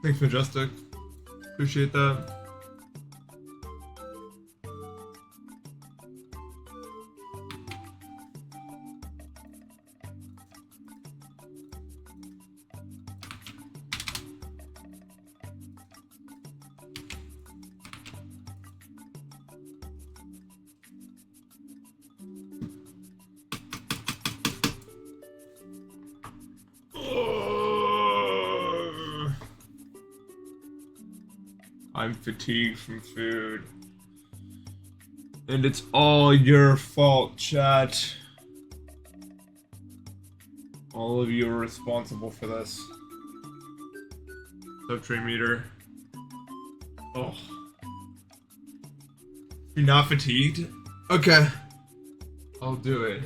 Thanks, Majestic. Appreciate that. I'm fatigued from food. And it's all your fault, chat. All of you are responsible for this. Subtrain meter. Oh. You're not fatigued? Okay. I'll do it.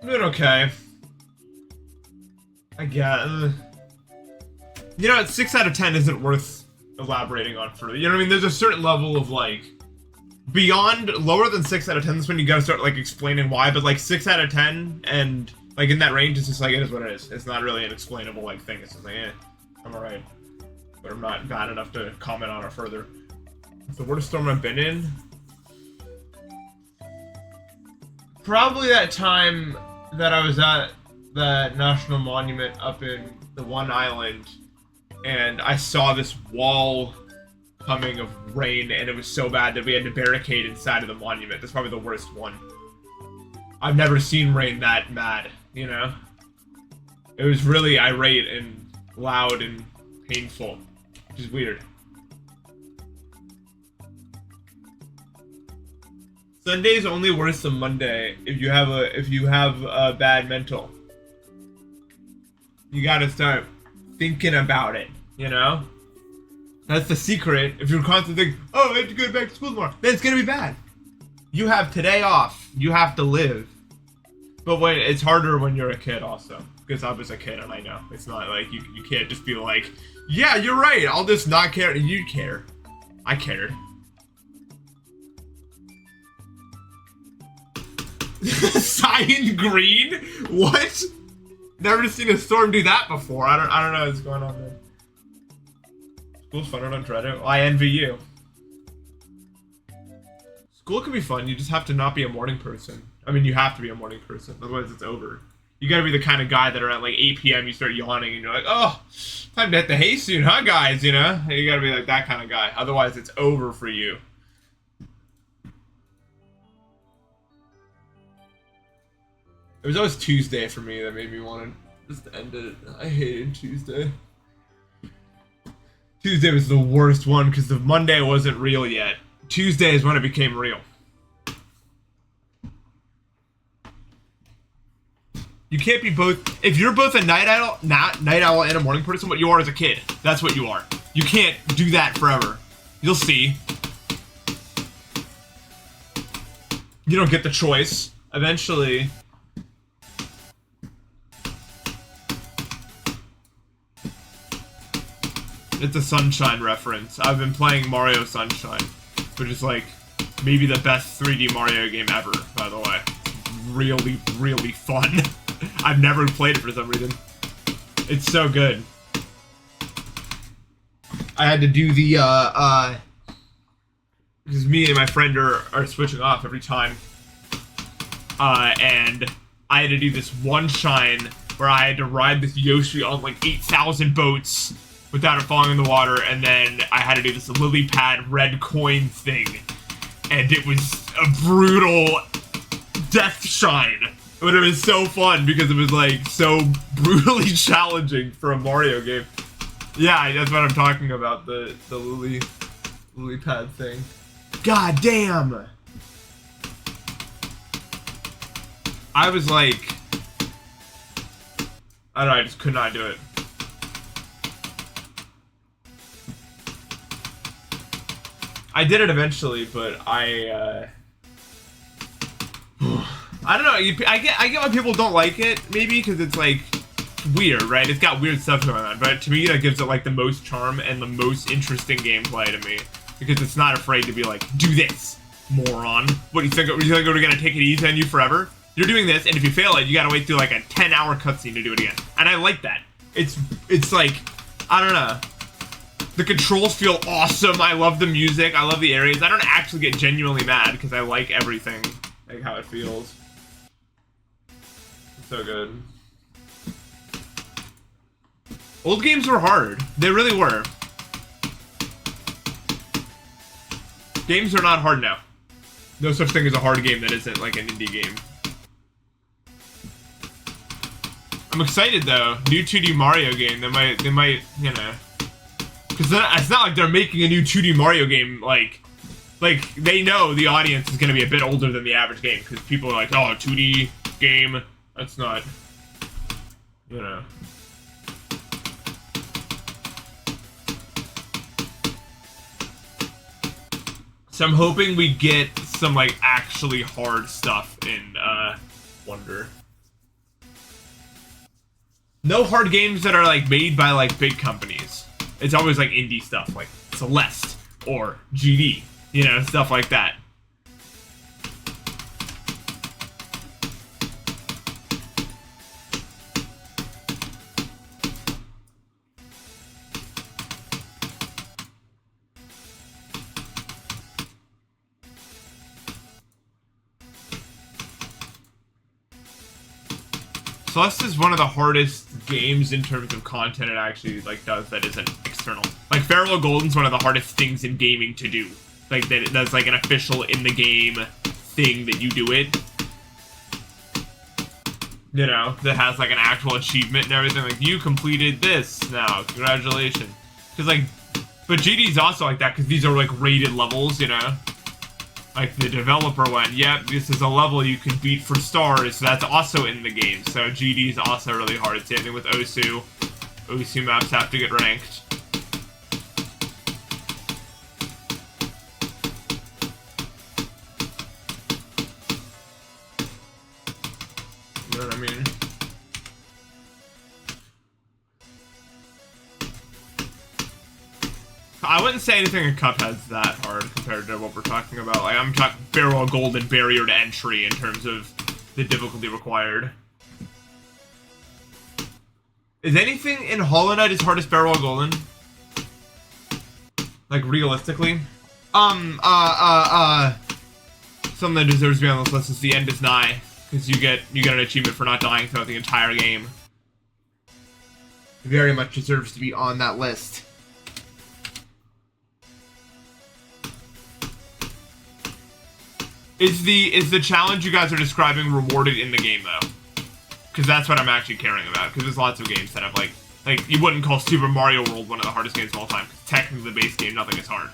I'm doing okay. I guess. You know, 6 out of 10 isn't worth elaborating on further. You know what I mean? There's a certain level of, like, beyond, lower than 6 out of 10, that's when you gotta start, like, explaining why, but, like, 6 out of 10, and, like, in that range, it's just, like, it is what it is. It's not really an explainable, like, thing. It's just like, I'm alright. But I'm not bad enough to comment on it further. It's the worst storm I've been in. Probably that time that I was at the national monument up in the one island, and I saw this wall coming of rain, and it was so bad that we had to barricade inside of the monument. That's probably the worst one. I've never seen rain that mad, you know? It was really irate and loud and painful, which is weird. Sunday's only worse than Monday if you have a bad mental. You gotta start thinking about it, you know? That's the secret. If you're constantly thinking, oh, I have to go back to school tomorrow, then it's gonna be bad. You have today off. You have to live. But when it's harder when you're a kid also. Because I was a kid and I know. It's not like you can't just be like, yeah, you're right, I'll just not care. You care. I cared. Cyan green? What? Never seen a storm do that before. I don't know what's going on there. School's fun, I don't dread it. Well, I envy you. School can be fun, you just have to not be a morning person. I mean, you have to be a morning person, otherwise it's over. You gotta be the kind of guy that around like 8 PM you start yawning and you're like, oh, time to hit the hay soon, huh guys, you know? You gotta be like that kind of guy, otherwise it's over for you. It was always Tuesday for me that made me want to just end it. I hated Tuesday. Tuesday was the worst one because the Monday wasn't real yet. Tuesday is when it became real. You can't be both. If you're both a night owl and a morning person, what you are as a kid. That's what you are. You can't do that forever. You'll see. You don't get the choice. Eventually. It's a Sunshine reference. I've been playing Mario Sunshine, which is like maybe the best 3D Mario game ever, by the way. Really, really fun. I've never played it for some reason. It's so good. I had to do the, because me and my friend are switching off every time. And I had to do this one shine where I had to ride this Yoshi on like 8,000 boats without it falling in the water, and then I had to do this lily pad red coin thing. And it was a brutal death shine. But it was so fun because it was like so brutally challenging for a Mario game. Yeah, that's what I'm talking about, the lily pad thing. God damn! I was like, I don't know, I just could not do it. I did it eventually, but I don't know. I get why people don't like it, maybe because it's like weird, right? It's got weird stuff going on, but to me that gives it like the most charm and the most interesting gameplay to me because it's not afraid to be like, do this, moron. What do you think? We're gonna take it easy on you forever? you're doing this, and if you fail it, you gotta wait through like a 10-hour cutscene to do it again. And I like that. It's like, I don't know. The controls feel awesome. I love the music. I love the areas. I don't actually get genuinely mad because I like everything, like how it feels. It's so good. Old games were hard. They really were. Games are not hard now. No such thing as a hard game that isn't like an indie game. I'm excited though. New 2D Mario game. They might, you know, because it's not like they're making a new 2D Mario game. Like they know the audience is gonna be a bit older than the average game because people are like, oh, 2D game. That's not, you know. So I'm hoping we get some like actually hard stuff in Wonder. No hard games that are like made by like big companies. It's always like indie stuff like Celeste or GD, you know, stuff like that. Celeste is one of the hardest games in terms of content it actually like does that isn't external. Like Farewell Golden's one of the hardest things in gaming to do. Like that's like an official in the game thing that you do it. You know, that has like an actual achievement and everything. Like you completed this now, congratulations. Cause like, but GD's also like that because these are like rated levels, you know. Like the developer went, yep, this is a level you can beat for stars. That's also in the game. So GD is also really hard. Same thing with Osu. Osu maps have to get ranked. You know what I mean? I wouldn't say anything in Cuphead's that hard compared to what we're talking about. Like, I'm talking Farewell Golden barrier to entry in terms of the difficulty required. Is anything in Hollow Knight as hard as Farewell Golden? Like, realistically? Something that deserves to be on this list is The End Is Nigh. Because you get an achievement for not dying throughout the entire game. Very much deserves to be on that list. Is the challenge you guys are describing rewarded in the game though? Because that's what I'm actually caring about. Because there's lots of games that have like you wouldn't call Super Mario World one of the hardest games of all time. Because technically the base game, nothing is hard.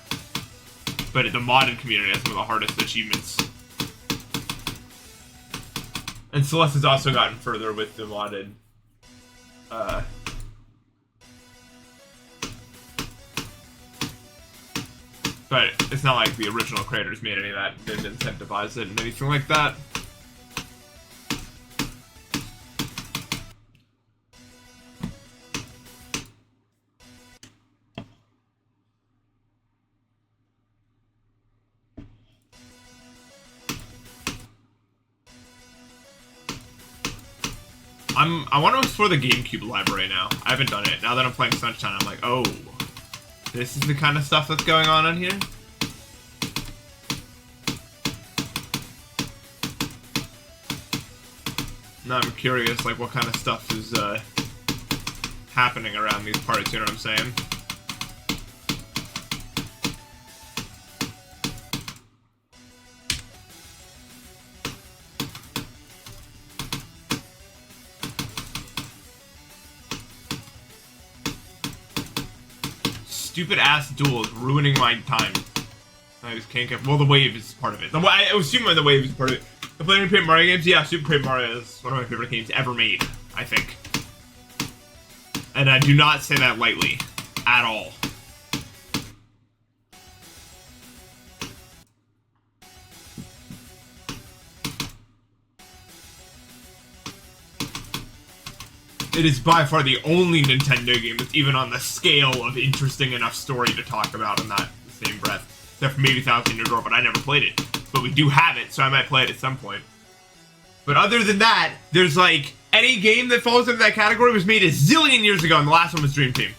But the modded community has some of the hardest achievements. And Celeste has also gotten further with the modded. But it's not like the original creators made any of that, didn't incentivize it and anything like that. I want to explore the GameCube library now. I haven't done it. Now that I'm playing Sunshine, I'm like, oh, this is the kind of stuff that's going on in here? Now I'm curious, like, what kind of stuff is, happening around these parts, you know what I'm saying? Stupid ass duel is ruining my time. I just can't get. Well, the wave is part of it. I assume the wave is part of it. The playing Paper Mario games, yeah, Super Paper Mario is one of my favorite games ever made, I think. And I do not say that lightly, at all. It is by far the only Nintendo game that's even on the scale of interesting enough story to talk about in that same breath. Except for maybe Thousand Year Door, but I never played it. But we do have it, so I might play it at some point. But other than that, there's like any game that falls into that category was made a zillion years ago, and the last one was Dream Team.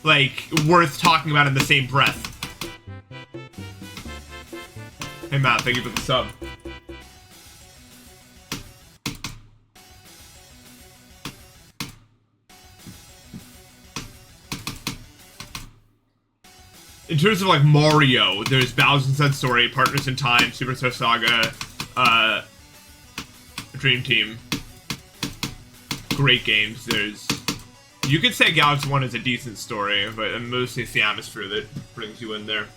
Like, worth talking about in the same breath. Hey Matt, thank you for the sub. In terms of like Mario, there's Bowser's Inside Story, Partners in Time, Superstar Saga, Dream Team. Great games. There's, you could say Galaxy 1 is a decent story, but mostly it's the atmosphere that brings you in there.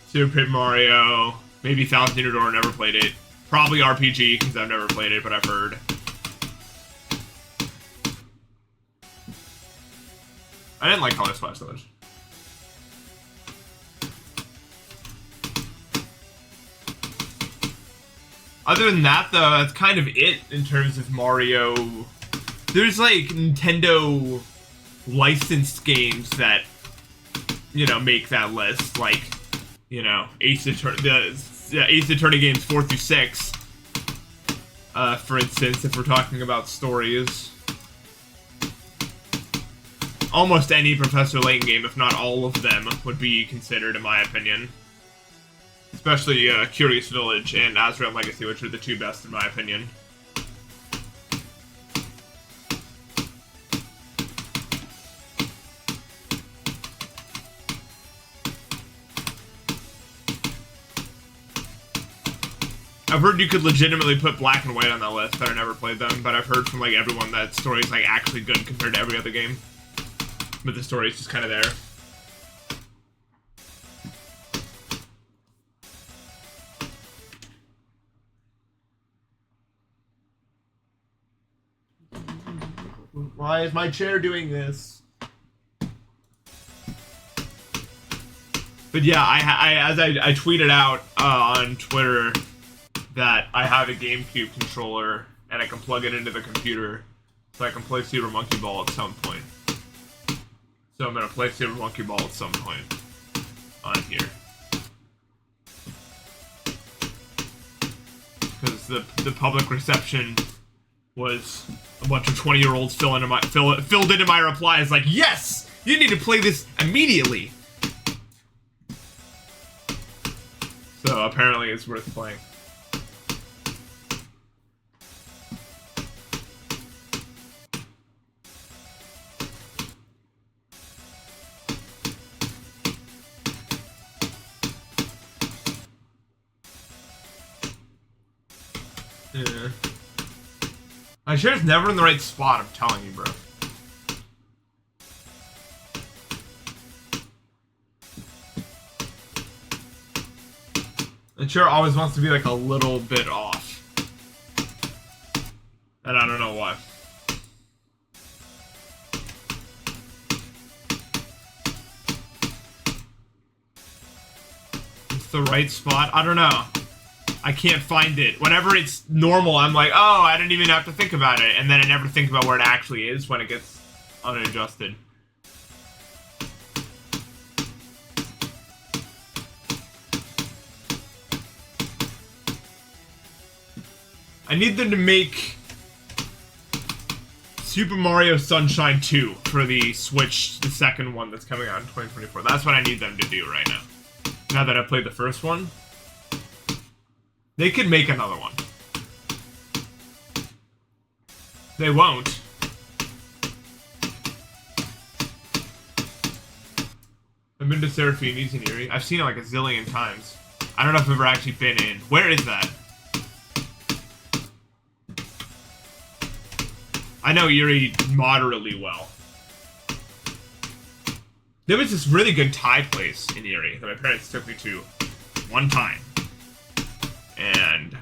Super Paper Mario, maybe Thousand Year Door, never played it. Probably RPG, because I've never played it, but I've heard. I didn't like Color Splash so much. Other than that, though, that's kind of it in terms of Mario. There's, like, Nintendo licensed games that, you know, make that list. Like, you know, Ace Attorney games 4 through 6. For instance, if we're talking about stories. Almost any Professor Layton game, if not all of them, would be considered, in my opinion. Especially Curious Village and Azrael Legacy, which are the two best in my opinion. I've heard you could legitimately put Black and White on that list, but I never played them. But I've heard from like everyone that story's like actually good compared to every other game. But the story's just kind of there. Why is my chair doing this? But yeah, I tweeted out on Twitter that I have a GameCube controller and I can plug it into the computer so I can play Super Monkey Ball at some point. So I'm gonna play Super Monkey Ball at some point on here. Because the public reception was a bunch of 20-year-olds filled into my replies like, yes! You need to play this immediately! So apparently it's worth playing. Yeah. My chair's never in the right spot, I'm telling you, bro. The chair always wants to be like a little bit off. And I don't know why. It's the right spot? I don't know. I can't find it. Whenever it's normal, I'm like, oh, I didn't even have to think about it. And then I never think about where it actually is when it gets unadjusted. I need them to make Super Mario Sunshine 2 for the Switch, the second one that's coming out in 2024. That's what I need them to do right now. Now that I've played the first one. They could make another one. They won't. I've been to Serafini's in Erie. I've seen it like a zillion times. I don't know if I've ever actually been in. Where is that? I know Erie moderately well. There was this really good Thai place in Erie that my parents took me to one time. And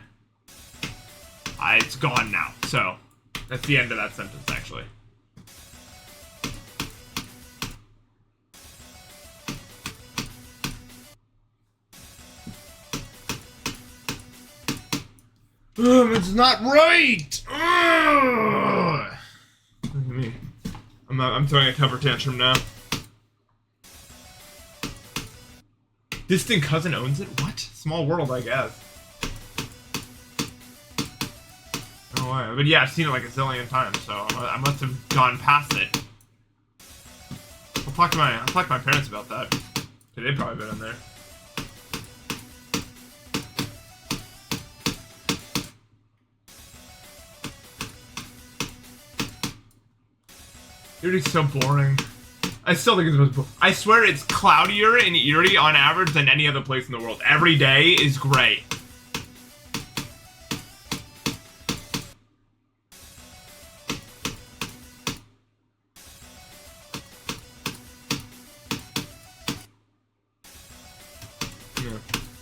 it's gone now. So that's the end of that sentence, actually. It's not right! Look at me. I'm throwing a temper tantrum now. Distant cousin owns it? What? Small world, I guess. way. But yeah, I've seen it like a zillion times, so I must have gone past it. I'll talk to my parents about that. They've probably been in there. Erie's so boring. I still think it's the most boring. I swear it's cloudier in Erie on average than any other place in the world. Every day is gray.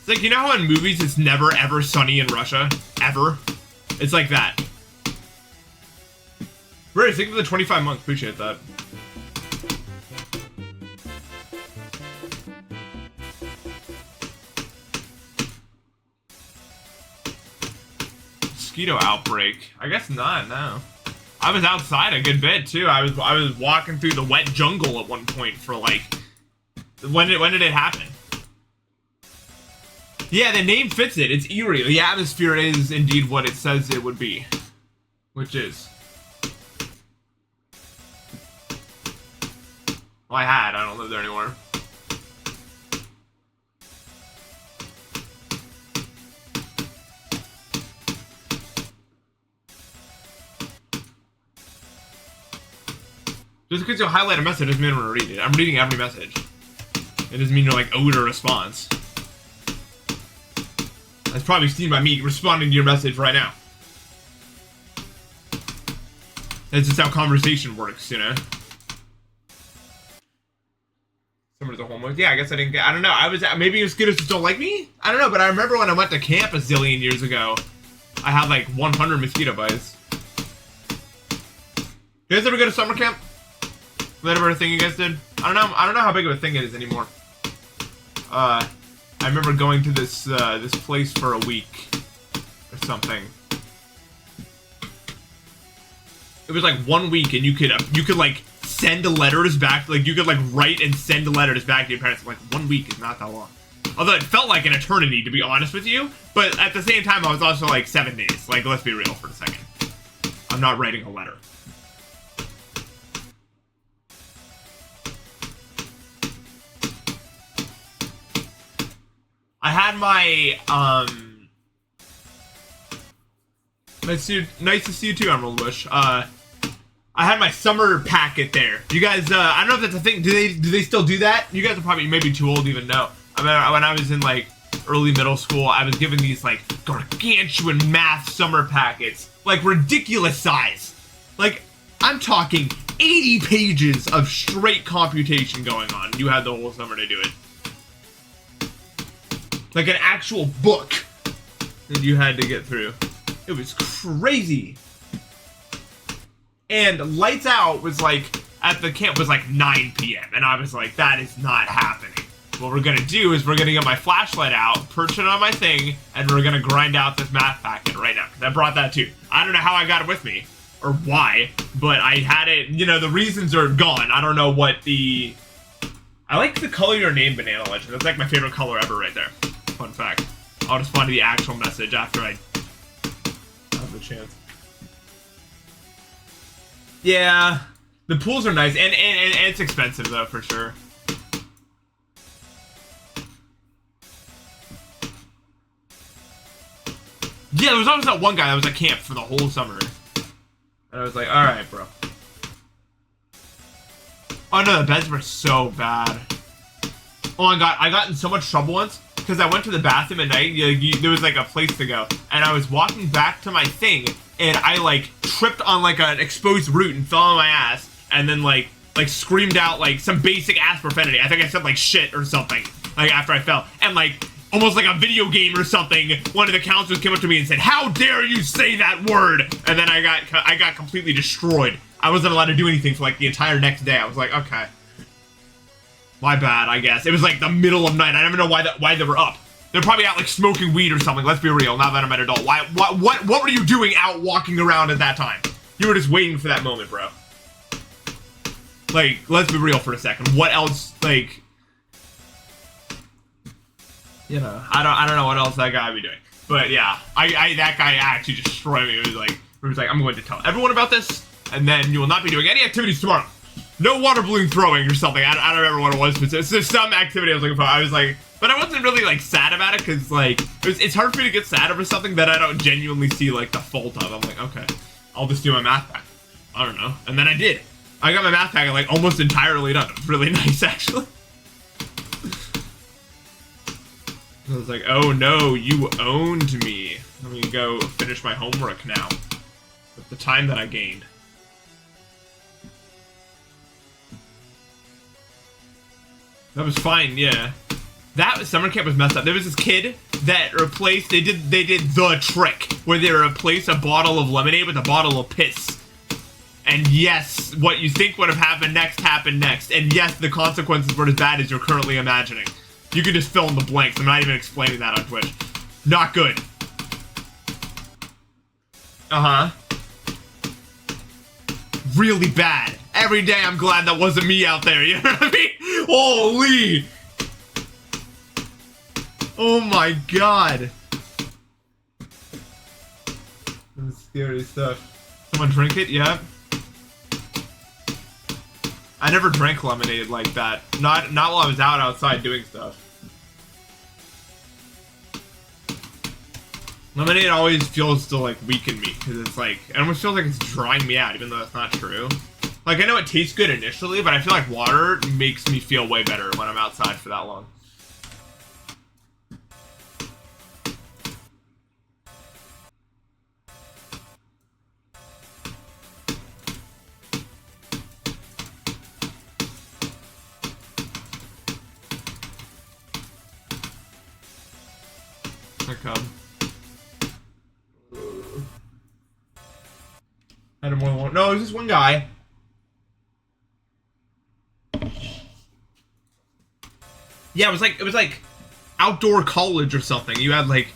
It's like, you know how in movies it's never ever sunny in Russia? Ever? It's like that. Ray, thank you for the 25 months. Appreciate that. Mosquito outbreak. I guess not, no. I was outside a good bit too. I was walking through the wet jungle at one point for like when did it happen? Yeah, the name fits it. It's Erie. The atmosphere is indeed what it says it would be. Which is. Well, I don't live there anymore. Just because you'll highlight a message doesn't mean I'm gonna read it. I'm reading every message. It doesn't mean you're like owed a response. That's probably seen by me responding to your message right now. That's just how conversation works, you know? Summer's a homework. Yeah, I guess I didn't get. I don't know. Maybe mosquitoes just don't like me? I don't know, but I remember when I went to camp a zillion years ago, I had like 100 mosquito bites. You guys ever go to summer camp? Was that ever a thing you guys did? I don't know how big of a thing it is anymore. I remember going to this this place for a week or something. It was like 1 week, and you could like send letters back, like you could like write and send letters back to your parents. Like 1 week is not that long. Although it felt like an eternity, to be honest with you. But at the same time, I was also like 7 days. Like, let's be real for a second. I'm not writing a letter. I had my, nice to see you too, Emerald Bush. I had my summer packet there. You guys, I don't know if that's a thing. Do they still do that? You guys are probably maybe too old to even know. I mean, when I was in like early middle school, I was given these like gargantuan math summer packets, like ridiculous size. Like, I'm talking 80 pages of straight computation going on. You had the whole summer to do it. Like an actual book that you had to get through. It was crazy. And lights out was like, at the camp was like 9 p.m. And I was like, that is not happening. What we're gonna do is we're gonna get my flashlight out, perch it on my thing, and we're gonna grind out this math packet right now. Because I brought that too. I don't know how I got it with me, or why, but I had it, you know, the reasons are gone. I don't know what the... I like the color your name, Banana Legend. That's like my favorite color ever right there. Fun fact. I'll respond to the actual message after I have the chance. Yeah, the pools are nice, and it's expensive though, for sure. Yeah, there was always that one guy that was at camp for the whole summer. And I was like, alright, bro. Oh no, the beds were so bad. Oh my god, I got in so much trouble once because I went to the bathroom at night. There was like a place to go, and I was walking back to my thing, and I like tripped on like an exposed root and fell on my ass, and then like screamed out like some basic ass profanity. I think I said like shit or something like after I fell, and like almost like a video game or something. One of the counselors came up to me and said, "How dare you say that word?" And then I got completely destroyed. I wasn't allowed to do anything for like the entire next day. I was like, okay. My bad, I guess. It was like the middle of night. I don't even know why they were up. They're probably out like smoking weed or something. Let's be real. Now that I'm an adult, what were you doing out walking around at that time? You were just waiting for that moment, bro. Like, let's be real for a second. What else? Like, you know, I don't know what else that guy would be doing. But yeah, that guy actually destroyed me. It was like Where he's like, I'm going to tell everyone about this, and then you will not be doing any activities tomorrow. No water balloon throwing or something. I don't remember what it was, but there's some activity I was looking for. I was like, but I wasn't really like sad about it because like it's hard for me to get sad over something that I don't genuinely see like the fault of. I'm like, okay, I'll just do my math pack. I don't know, and then I did. I got my math pack like almost entirely done. It was really nice actually. I was like, oh no, you owned me. Let me go finish my homework now with the time that I gained. That was fine, yeah. That summer camp was messed up. There was this kid that replaced, they did the trick where they replaced a bottle of lemonade with a bottle of piss. And yes, what you think would have happened next. And yes, the consequences were as bad as you're currently imagining. You can just fill in the blanks. I'm not even explaining that on Twitch. Not good. Uh-huh. Really bad. Every day I'm glad that wasn't me out there, you know what I mean? Holy! Oh my god. That's scary stuff. Someone drink it? Yeah. I never drank lemonade like that. Not while I was outside doing stuff. Lemonade always feels to like weaken me because it's like it almost feels like it's drying me out, even though that's not true. Like I know it tastes good initially, but I feel like water makes me feel way better when I'm outside for that long. I come. I had more than one. No, it was just one guy. Yeah, it was like outdoor college or something. You had like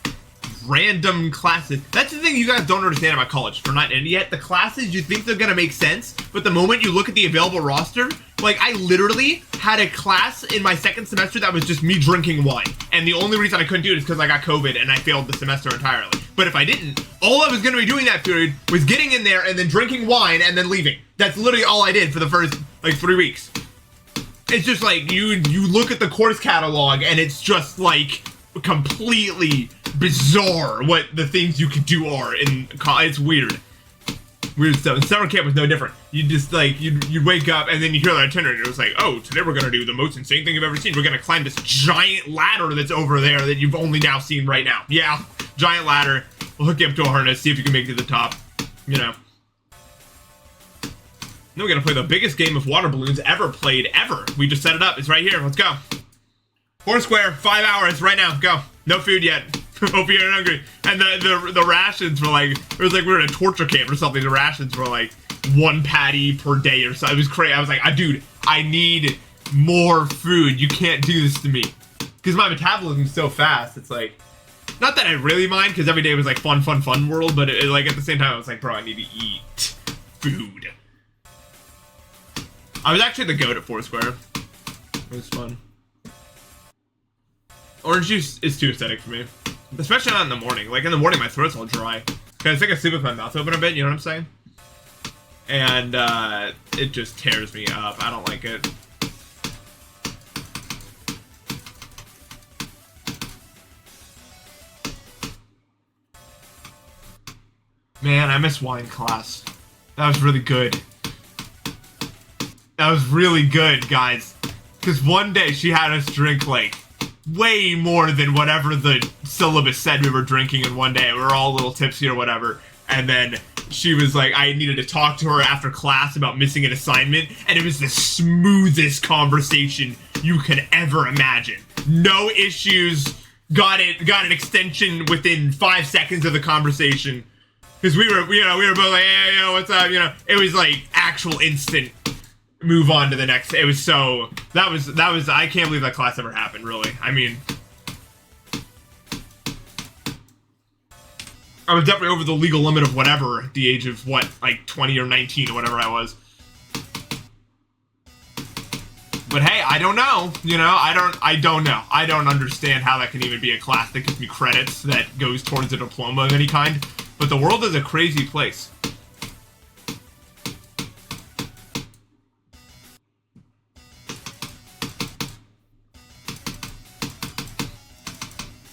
random classes. That's the thing you guys don't understand about college. For not in yet, the classes you think they're gonna make sense, but the moment you look at the available roster, like I literally had a class in my second semester that was just me drinking wine, and the only reason I couldn't do it is because I got COVID and I failed the semester entirely. But if I didn't, all I was gonna be doing that period was getting in there and then drinking wine and then leaving. That's literally all I did for the first like 3 weeks. It's just like you look at the course catalog and it's just like completely bizarre what the things you could do are in college. It's weird stuff. And summer camp was no different. You just like you'd wake up and then you hear the itinerary and it was like, oh, today we're gonna do the most insane thing you've ever seen. We're gonna climb this giant ladder that's over there that you've only now seen right now. Yeah, giant ladder. We'll hook you up to a harness, see if you can make it to the top. You know. Then we're gonna play the biggest game of water balloons ever played, ever. We just set it up. It's right here. Let's go. Foursquare, 5 hours right now. Go. No food yet. Hope you're hungry. And the rations were like, it was like we were in a torture camp or something. The rations were like 1 patty per day or so. It was crazy. I was like, dude, I need more food. You can't do this to me. Because my metabolism's so fast. It's like, not that I really mind, because every day was like fun world, but like at the same time, I was like, bro, I need to eat food. I was actually the goat at Foursquare. It was fun. Orange juice is too acidic for me. Especially not in the morning. Like in the morning, my throat's all dry. Cause I think I sleep with my mouth open a bit, you know what I'm saying? And it just tears me up. I don't like it. Man, I miss wine class. That was really good. That was really good, guys. Because one day she had us drink, like, way more than whatever the syllabus said we were drinking in one day. We were all a little tipsy or whatever. And then she was like, I needed to talk to her after class about missing an assignment. And it was the smoothest conversation you could ever imagine. No issues. Got an extension within 5 seconds of the conversation. Because we were both like, hey, yo, what's up? You know, it was like actual instant move on to the next. It was so, that was, I can't believe that class ever happened, really. I mean, I was definitely over the legal limit of whatever at the age of, what, like 20 or 19 or whatever I was. But hey, I don't know, you know, I don't know. I don't understand how that can even be a class that gives me credits that goes towards a diploma of any kind. But the world is a crazy place.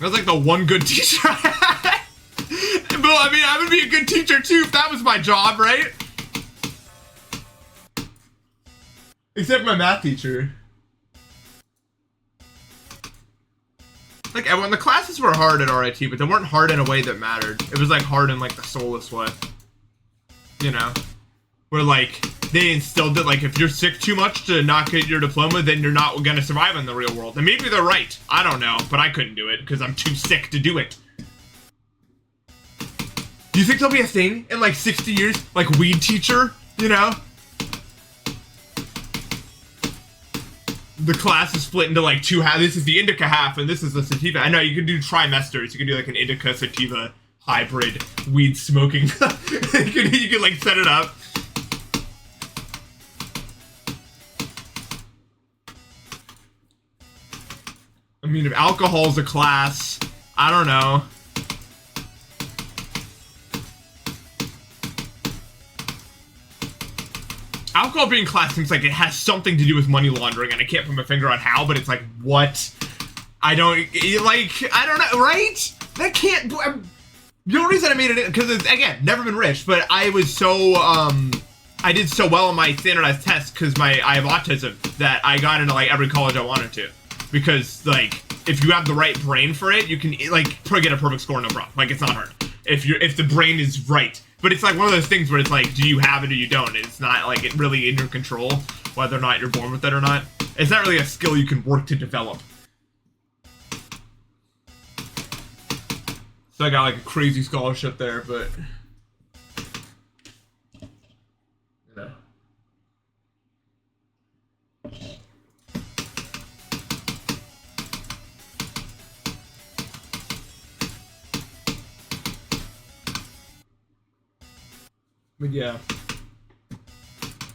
That's like the one good teacher I had. Well, I mean, I would be a good teacher too if that was my job, right? Except my math teacher. Like, when the classes were hard at RIT, but they weren't hard in a way that mattered. It was like hard in like the soulless way. You know? Where like, they instilled that like, if you're sick too much to not get your diploma, then you're not gonna survive in the real world. And maybe they're right. I don't know, but I couldn't do it because I'm too sick to do it. Do you think there'll be a thing in like 60 years? Like weed teacher, you know? The class is split into like two halves. This is the indica half and this is the sativa. I know you could do trimesters. You could do like an indica sativa hybrid weed smoking. you could like set it up. I mean, if alcohol's a class, I don't know. Alcohol being class seems like it has something to do with money laundering, and I can't put my finger on how, but it's like, what? I don't know, right? That can't, the only reason I made it, because it's, again, never been rich, but I was so, I did so well on my standardized tests, because I have autism, that I got into, like, every college I wanted to. Because, like, if you have the right brain for it, you can, like, get a perfect score, no problem. Like, it's not hard. If the brain is right. But it's like one of those things where it's like, do you have it or you don't? It's not like it really in your control whether or not you're born with it or not. It's not really a skill you can work to develop. So I got like a crazy scholarship there, but you know. But yeah,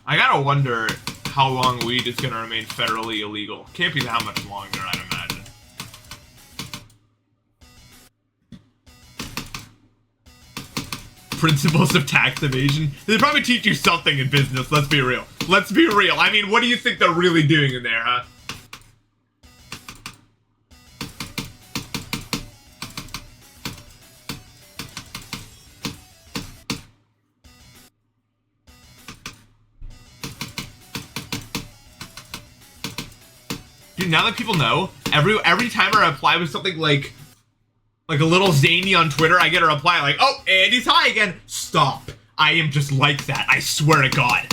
I gotta wonder how long weed is gonna remain federally illegal. Can't be that much longer, I'd imagine. Principles of tax evasion. They probably teach you something in business, let's be real. Let's be real. I mean, what do you think they're really doing in there, huh? Dude, now that people know, every time I reply with something like a little zany on Twitter, I get a reply like, oh, Andy's high again. Stop. I am just like that. I swear to God.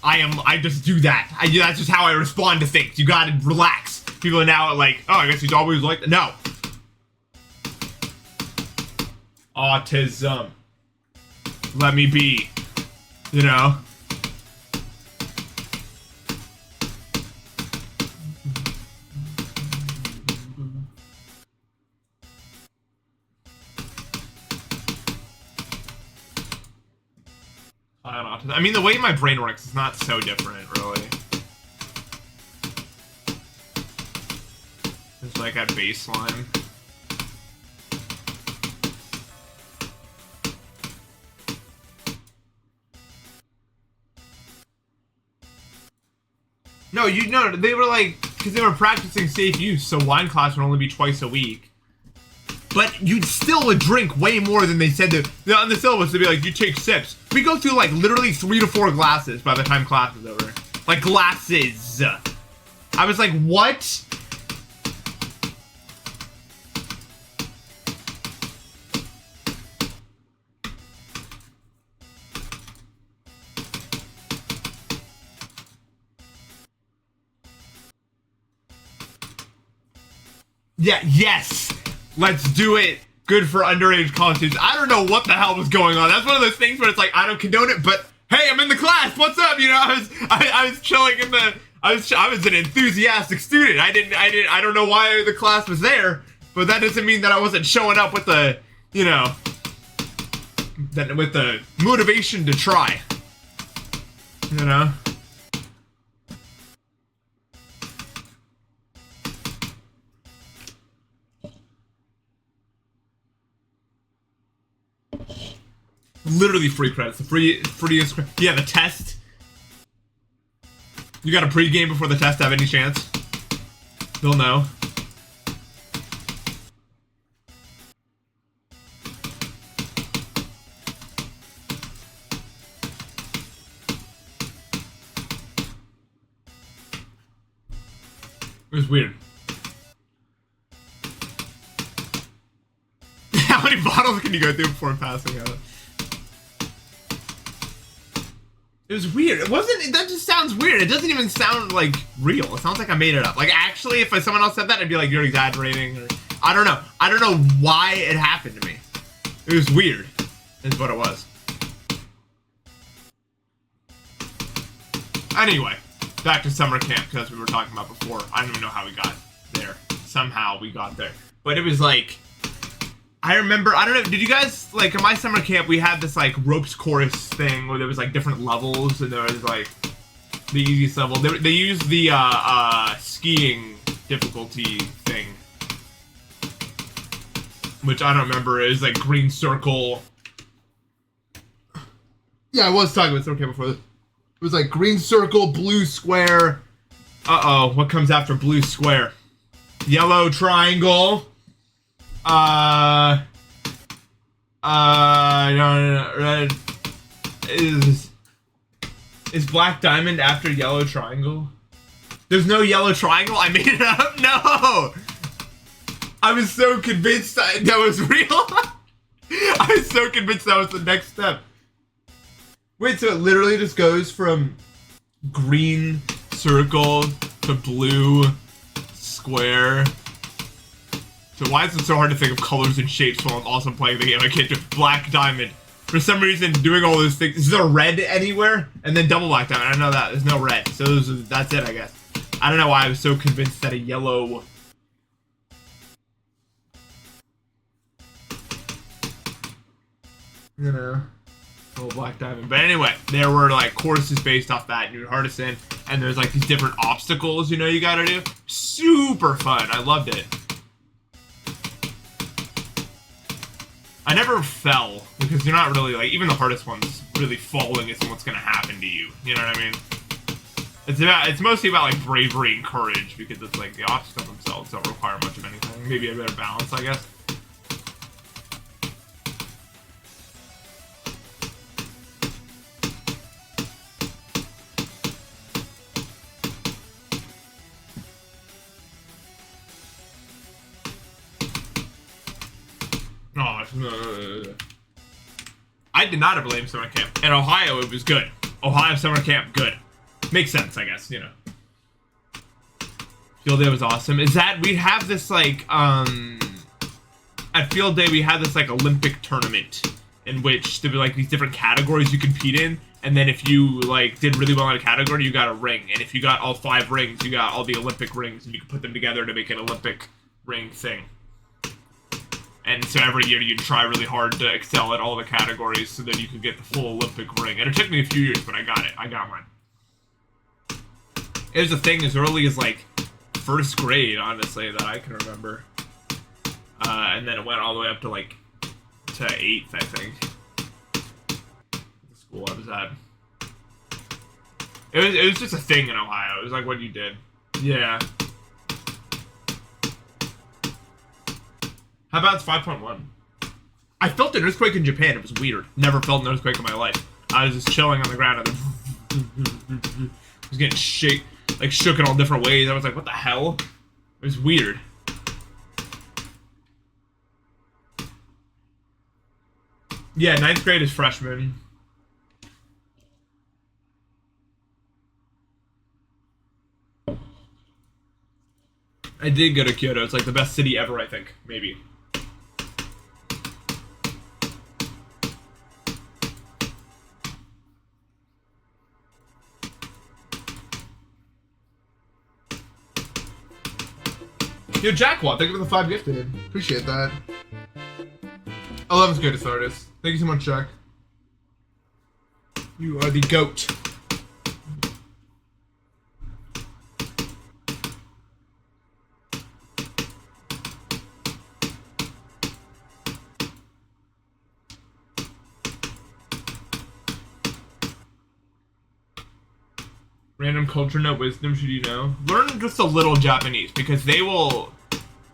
I just do that. That's just how I respond to things. You gotta relax. People are now like, oh, I guess he's always like that. No. Autism. Let me be. You know? I mean, the way my brain works is not so different, really. It's like at baseline. No, they were like, because they were practicing safe use, so wine class would only be twice a week. But you still would drink way more than they said on the syllabus. They'd be like, you take sips. We go through like literally 3 to 4 glasses by the time class is over. Like glasses. I was like, what? Yeah, yes. Let's do it. Good for underage college students. I don't know what the hell was going on. That's one of those things where it's like, I don't condone it, but hey, I'm in the class. What's up? You know, I was chilling in the, I was an enthusiastic student. I don't know why the class was there, but that doesn't mean that I wasn't showing up with the, you know, with the motivation to try. You know? Literally free credits. The freest. Yeah, the test. You got a pregame before the test to have any chance. They'll know. It was weird. How many bottles can you go through before passing out? It was weird. It wasn't. That just sounds weird. It doesn't even sound like real. It sounds like I made it up. Like actually, if someone else said that, I'd be like, you're exaggerating. Or I don't know. I don't know why it happened to me. It was weird. Is what it was. Anyway, back to summer camp because we were talking about before. I don't even know how we got there. Somehow we got there. But it was like, I remember, I don't know, did you guys, like, in my summer camp, we had this, like, ropes course thing where there was, like, different levels, and there was, like, the easiest level. They used the, skiing difficulty thing, which I don't remember. It was, like, green circle. Yeah, I was talking about summer camp before this. It was, like, green circle, blue square. Uh-oh, what comes after blue square? Yellow triangle. No, red. Is black diamond after yellow triangle? There's no yellow triangle? I made it up? No! I was so convinced that was real. I was so convinced that was the next step. Wait, so it literally just goes from green circle to blue square. So why is it so hard to think of colors and shapes while I'm also playing the game? I can't do black diamond. For some reason, doing all those things. Is there red anywhere? And then double black diamond. I don't know that. There's no red. So that's it, I guess. I don't know why I was so convinced that a yellow... You know, little black diamond. But anyway, there were like courses based off that New Hardison, and there's like these different obstacles, you know, you gotta do. Super fun. I loved it. I never fell, because you're not really, like, even the hardest ones, really falling isn't what's gonna happen to you. You know what I mean? It's mostly about, like, bravery and courage, because it's, like, the obstacles themselves don't require much of anything. Maybe a better balance, I guess. Oh, I did not ever blame summer camp. In Ohio, it was good. Ohio summer camp, good. Makes sense, I guess, you know. Field day was awesome. Is that, we have this, like, at field day, we had this, like, Olympic tournament in which there were, like, these different categories you compete in, and then if you, like, did really well in a category, you got a ring. And if you got all 5 rings, you got all the Olympic rings, and you could put them together to make an Olympic ring thing. And so every year you'd try really hard to excel at all the categories so that you could get the full Olympic ring. And it took me a few years, but I got it. I got mine. It was a thing as early as, like, 1st grade, honestly, that I can remember. And then it went all the way up to, like, to 8th, I think. The school I was at. It was just a thing in Ohio. It was like what you did. Yeah. How about it's 5.1? I felt an earthquake in Japan. It was weird. Never felt an earthquake in my life. I was just chilling on the ground and then I was getting shook in all different ways. I was like, what the hell? It was weird. Yeah, 9th grade is freshman. I did go to Kyoto. It's like the best city ever, I think. Maybe. Yo, Jackwad, thank you for the 5 gifted. Appreciate that. 11's greatest artist. Thank you so much, Jack. You are the GOAT. Random culture note wisdom should you know? Learn just a little Japanese, because they will...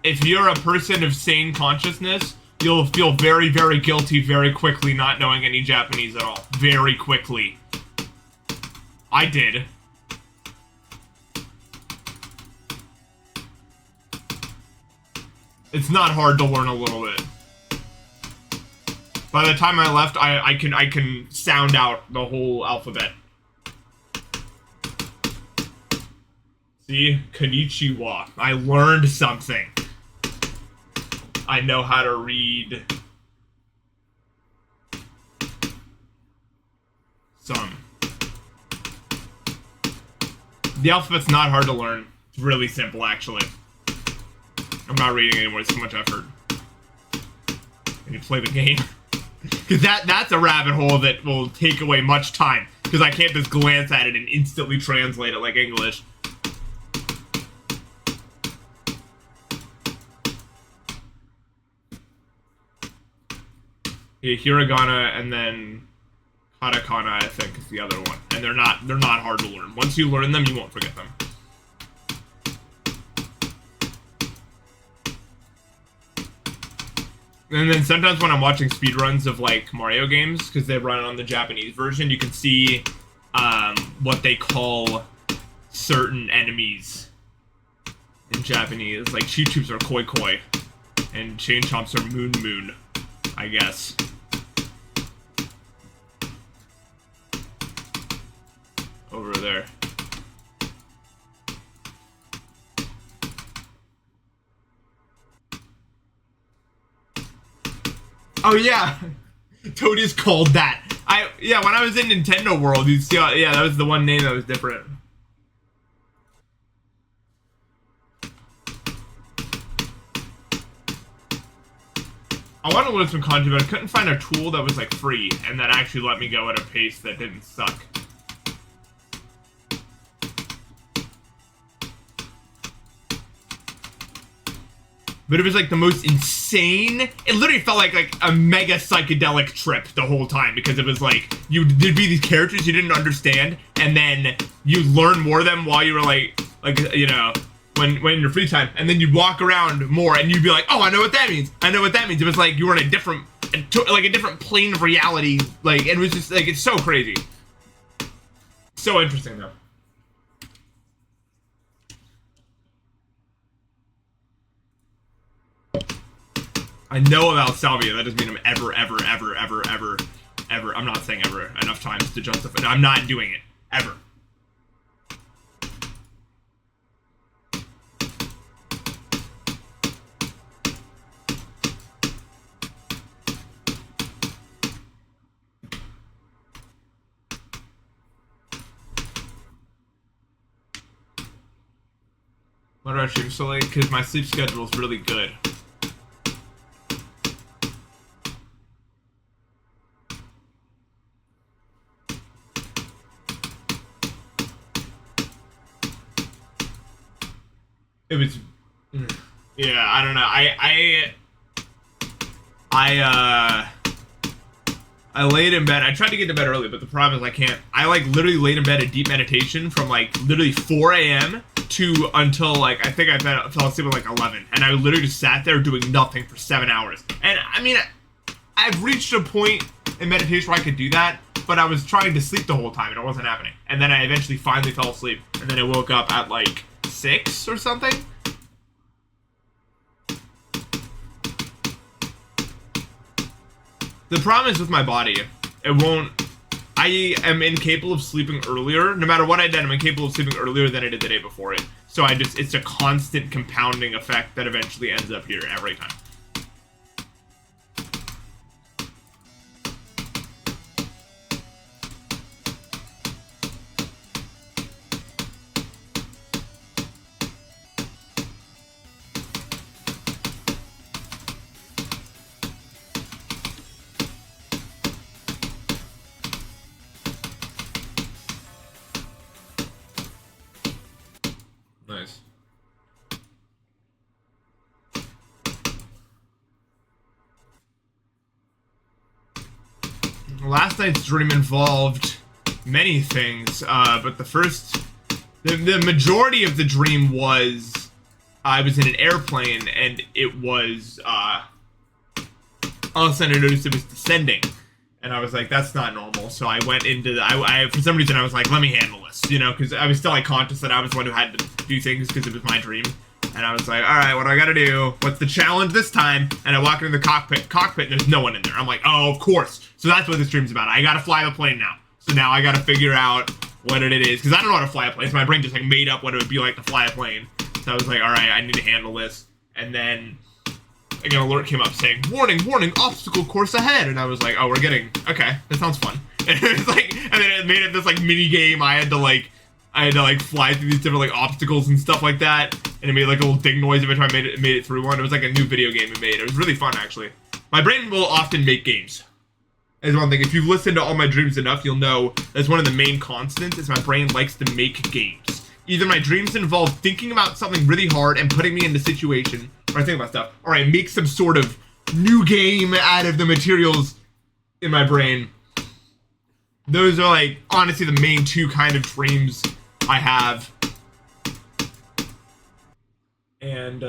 If you're a person of sane consciousness, you'll feel very, very guilty very quickly not knowing any Japanese at all. Very quickly. I did. It's not hard to learn a little bit. By the time I left, I can sound out the whole alphabet. See? Konnichiwa. I learned something. I know how to read some. The alphabet's not hard to learn. It's really simple, actually. I'm not reading anymore. It's too much effort. I need to play the game. Because that's a rabbit hole that will take away much time. Because I can't just glance at it and instantly translate it like English. Yeah, hiragana and then katakana, I think, is the other one. And they're not hard to learn. Once you learn them, you won't forget them. And then sometimes when I'm watching speedruns of, like, Mario games, because they run on the Japanese version, you can see what they call certain enemies in Japanese. Like, Choo-Choops are Koi Koi, and Chain Chomps are Moon Moon, I guess. Over there. Oh yeah, Toadie's called that. Yeah, when I was in Nintendo World, you'd see. Yeah, that was the one name that was different. I want to learn some kanji, but I couldn't find a tool that was like free and that actually let me go at a pace that didn't suck. But it was like the most insane. It literally felt like a mega psychedelic trip the whole time, because it was like there'd be these characters you didn't understand, and then you learn more of them while you were like you know, when in your free time, and then you'd walk around more and you'd be like, oh, I know what that means. I know what that means. It was like you were in a different plane of reality. Like, it was just like, it's so crazy. So interesting though. I know about salvia. That doesn't mean I'm ever. I'm not saying ever enough times to justify. No, I'm not doing it. Ever. What do I stream so late? Because my sleep schedule is really good. It was, yeah, I don't know. I laid in bed. I tried to get to bed early, but the problem is I can't. I like literally laid in bed a deep meditation from like literally 4 a.m. to until like I think I fell asleep at like 11, and I literally just sat there doing nothing for 7 hours. And I mean, I've reached a point in meditation where I could do that, but I was trying to sleep the whole time and it wasn't happening. And then I eventually finally fell asleep, and then I woke up at like 6 or something. The problem is with my body. It won't. I am incapable of sleeping earlier. No matter what I did, I'm incapable of sleeping earlier than I did the day before it. So it's a constant compounding effect that eventually ends up here every time. Nice. Last night's dream involved many things, but the first The majority of the dream was I was in an airplane and it was all of a sudden I noticed it was descending, and I was like, that's not normal. So I went into the, I for some reason I was like, let me handle this, you know, because I was still like conscious that I was the one who had to do things because it was my dream. And I was like, all right, what do I gotta do? What's the challenge this time? And I walk into the cockpit, and there's no one in there. I'm like, oh, of course. So that's what this dream's about. I gotta fly the plane now. So now I gotta figure out what it is, because I don't know how to fly a plane. So my brain just like made up what it would be like to fly a plane. So I was like, all right, I need to handle this. And then like an alert came up saying, warning, warning, obstacle course ahead. And I was like, oh, we're getting, okay, that sounds fun. And it was like, and then it made it this like mini game. I had to like fly through these different like obstacles and stuff like that, and it made like a little ding noise every time I made it through one. It was like a new video game it made. It was really fun, actually. My brain will often make games. That's one thing. If you've listened to all my dreams enough, you'll know that's one of the main constants is my brain likes to make games. Either my dreams involve thinking about something really hard and putting me in the situation where I think about stuff, or I make some sort of new game out of the materials in my brain. Those are like honestly the main two kind of dreams I have. And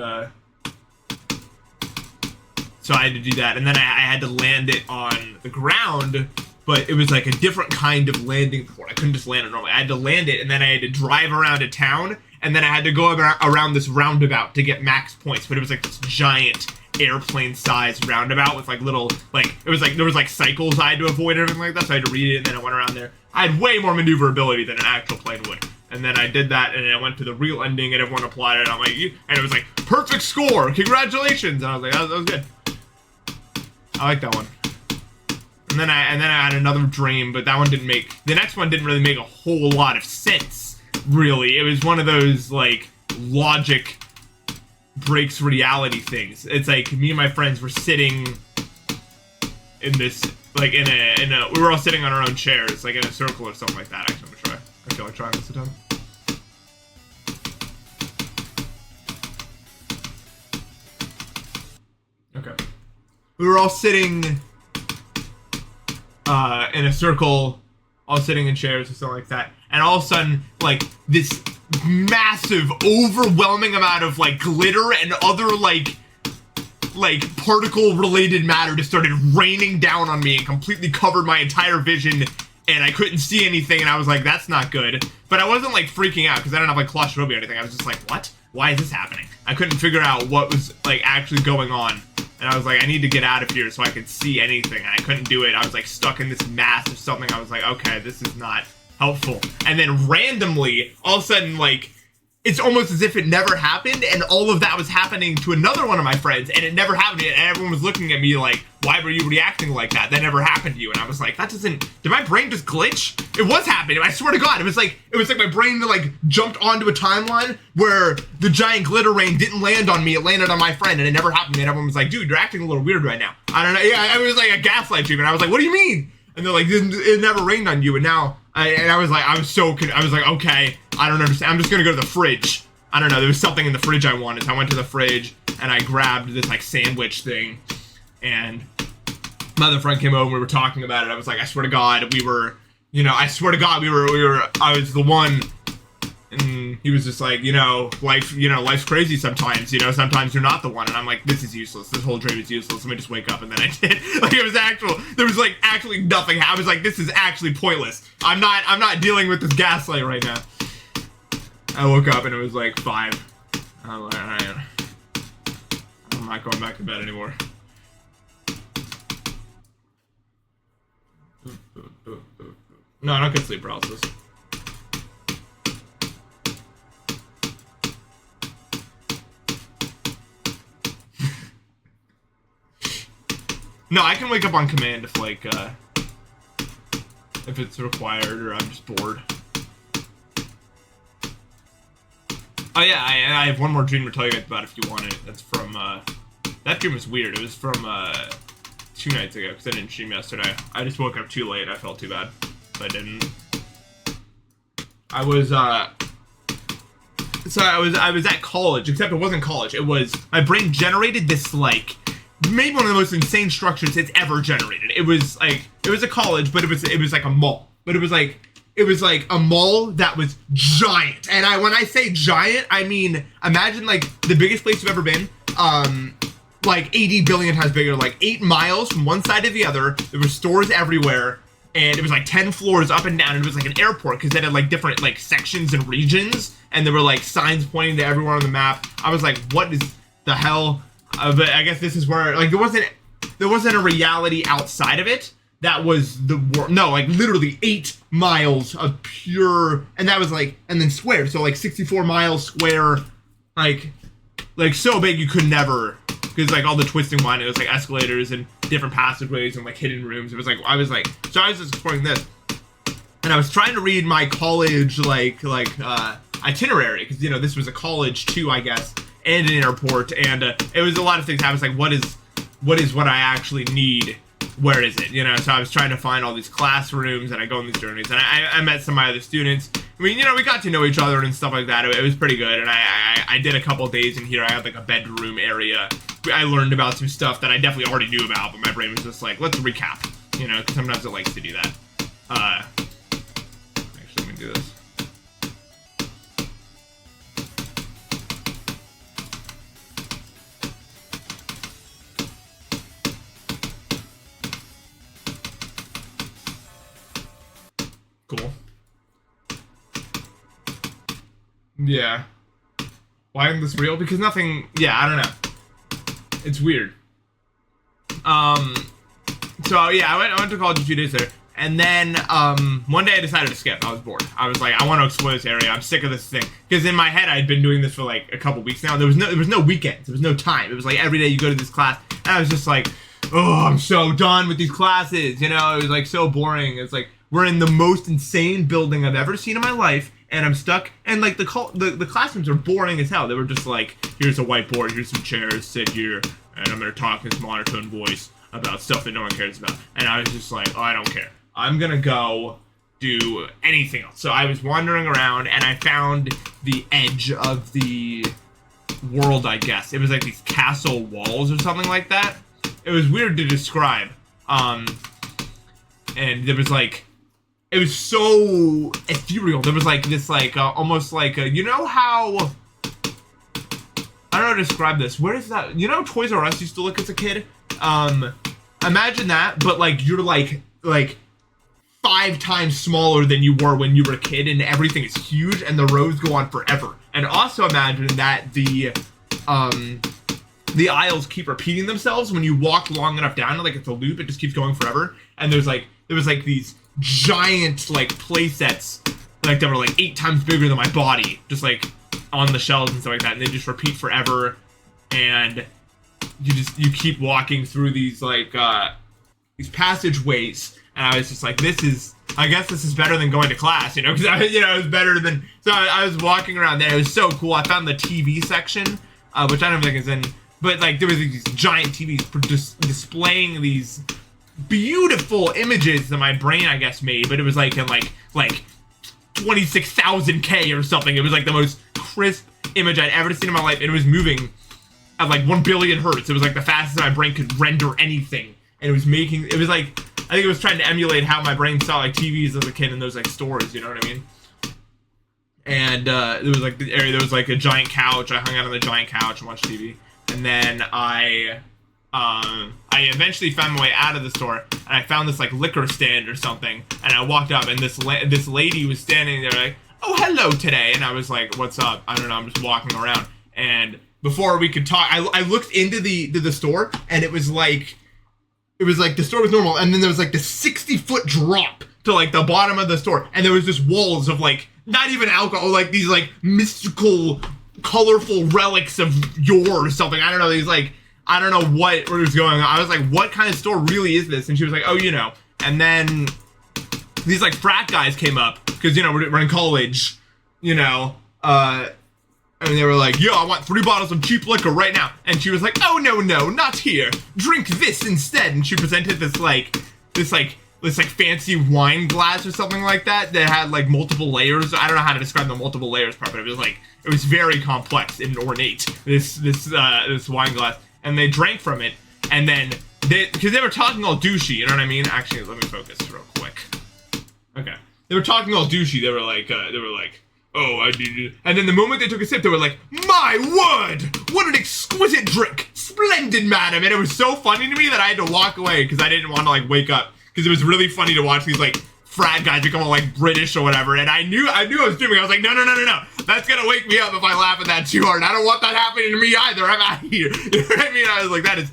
so I had to do that, and then I had to land it on the ground, but it was like a different kind of landing port. I couldn't just land it normally. I had to land it, and then I had to drive around a town, and then I had to go around this roundabout to get max points. But it was like this giant airplane-sized roundabout with like little, like, it was like, there was like cycles I had to avoid and everything like that, so I had to read it, and then I went around there. I had way more maneuverability than an actual plane would. And then I did that, and then I went to the real ending, and everyone applauded, and I'm like, and it was like, perfect score, congratulations, and I was like, that was good. I like that one. And then I had another dream, but that one didn't make, the next one didn't really make a whole lot of sense, really. It was one of those, like, logic breaks reality things. It's like, me and my friends were sitting in this, like, in a, we were all sitting on our own chairs, like, in a circle or something like that. Actually, I'm gonna try. I feel like trying this time. Okay. We were all sitting in a circle, all sitting in chairs or something like that, and all of a sudden, like, this massive, overwhelming amount of, like, glitter and other, like particle-related matter just started raining down on me and completely covered my entire vision, and I couldn't see anything, and I was like, that's not good. But I wasn't, like, freaking out, because I didn't have, like, claustrophobia or anything. I was just like, what? Why is this happening? I couldn't figure out what was, like, actually going on. And I was like, I need to get out of here so I could see anything, and I couldn't do it. I was, like, stuck in this mass or something. I was like, okay, this is not helpful. And then randomly, all of a sudden, like, it's almost as if it never happened, and all of that was happening to another one of my friends, and it never happened, and everyone was looking at me like, why were you reacting like that? That never happened to you. And I was like, that doesn't, did my brain just glitch? It was happening, I swear to God. It was like my brain like jumped onto a timeline where the giant glitter rain didn't land on me, it landed on my friend, and it never happened, and everyone was like, dude, you're acting a little weird right now. I don't know, yeah, it was like a gaslight treatment. I was like, what do you mean? And they're like, it never rained on you, and now, I was like, I was like, okay, I don't understand, I'm just gonna go to the fridge. I don't know, there was something in the fridge I wanted, so I went to the fridge, and I grabbed this, like, sandwich thing, and my other friend came over, and we were talking about it. I was like, I swear to God, we were, you know, I swear to God, I was the one, and he was just like, life's crazy sometimes, sometimes you're not the one, and I'm like, this is useless, this whole dream is useless, let me just wake up, and then I did, like, it was there was, like, actually nothing, I was like, this is actually pointless, I'm not dealing with this gaslight right now. I woke up and it was like 5. I'm like, alright, I'm not going back to bed anymore. No, I don't get sleep paralysis. No, I can wake up on command if, like, if it's required or I'm just bored. Oh yeah, I have one more dream to tell you guys about if you want it. That's from, that dream was weird. It was from, 2 nights ago, because I didn't stream yesterday. I just woke up too late. I felt too bad. But I didn't. I was at college, except it wasn't college. It was, my brain generated this, like, maybe one of the most insane structures it's ever generated. It was, like, it was a college, but it was like a mall. But it was, like, it was like a mall that was giant. And when I say giant, I mean, imagine like the biggest place you've ever been. Like 80 billion times bigger, like 8 miles from one side to the other. There were stores everywhere, and it was like 10 floors up and down. And it was like an airport because it had like different like sections and regions, and there were like signs pointing to everywhere on the map. I was like, what is the hell? But I guess this is where like there wasn't a reality outside of it. That was the world. No, like literally 8 miles of pure, and that was like, and then square. So like 64 miles square, like so big you could never. Because like all the twisting line, it was like escalators and different passageways and like hidden rooms. It was like I was just exploring this, and I was trying to read my college itinerary because you know this was a college too, I guess, and an airport, and it was a lot of things. I was like, what is what I actually need? Where is it? You know, so I was trying to find all these classrooms, and I go on these journeys, and I met some of my other students. I mean, you know, we got to know each other and stuff like that. It was pretty good, and I did a couple days in here. I had like a bedroom area. I learned about some stuff that I definitely already knew about, but my brain was just like, let's recap, you know, because sometimes it likes to do that. Actually, let me do this. Cool. Yeah. Why isn't this real? Because nothing, yeah, I don't know. It's weird. So yeah, I went to college a few days there, and then one day I decided to skip. I was bored. I was like, I want to explore this area. I'm sick of this thing. Because in my head, I had been doing this for like a couple weeks now. There was no weekends. There was no time. It was like every day you go to this class, and I was just like, oh, I'm so done with these classes. You know, it was like so boring. It's like we're in the most insane building I've ever seen in my life. And I'm stuck, and like the classrooms are boring as hell. They were just like, here's a whiteboard, here's some chairs, sit here, and I'm gonna talk in this monotone voice about stuff that no one cares about. And I was just like, oh, I don't care. I'm gonna go do anything else. So I was wandering around, and I found the edge of the world, I guess. It was like these castle walls or something like that. It was weird to describe. And there was like, it was so ethereal. There was like this, like almost like you know how, I don't know how to describe this. Where is that? You know, Toys R Us used to look as a kid. Imagine that, but like you're like 5 times smaller than you were when you were a kid, and everything is huge, and the rows go on forever. And also imagine that the aisles keep repeating themselves when you walk long enough down. Like it's a loop. It just keeps going forever. And there was like these giant like play sets like that were like 8 times bigger than my body, just like on the shelves and stuff like that, and they just repeat forever. And you keep walking through these like these passageways, and I was just like, I guess this is better than going to class, you know, because it was better than. So I was walking around there. It was so cool. I found the TV section, which I don't think is in, but like there was these giant TVs just displaying these beautiful images that my brain, I guess, made, but it was like in like 26,000K or something. It was like the most crisp image I'd ever seen in my life, and it was moving at like 1 billion hertz. It was like the fastest my brain could render anything, and it was like, I think it was trying to emulate how my brain saw like TVs as a kid in those like stores, you know what I mean? And there was like the area, there was like a giant couch. I hung out on the giant couch and watched TV, and then I eventually found my way out of the store, and I found this like liquor stand or something, and I walked up, and this lady was standing there like, oh, hello today, and I was like, what's up? I don't know, I'm just walking around, and before we could talk, I looked into the store, and it was like the store was normal, and then there was like this 60-foot drop to like the bottom of the store, and there was just walls of like, not even alcohol, like these like mystical, colorful relics of yore or something. I don't know, these like, I don't know what was going on. I was like, what kind of store really is this? And she was like, oh, you know. And then these like frat guys came up, because, you know, we're in college, you know, and they were like, yo, I want 3 bottles of cheap liquor right now. And she was like, oh, no, not here. Drink this instead. And she presented this fancy wine glass or something like that had like multiple layers. I don't know how to describe the multiple layers part, but it was very complex and ornate, this wine glass. And they drank from it, and then because they were talking all douchey, you know what I mean? Actually, let me focus real quick. Okay, They were talking all douchey. They were like, oh, I did. And then the moment they took a sip, they were like, my word! What an exquisite drink! Splendid, madam! And it was so funny to me that I had to walk away because I didn't want to like wake up. Because it was really funny to watch these like frat guys become all like British or whatever. And I knew I was doing. I was like, no. That's gonna wake me up if I laugh at that too hard. I don't want that happening to me either. I'm out of here. You know what I mean? I was like, that is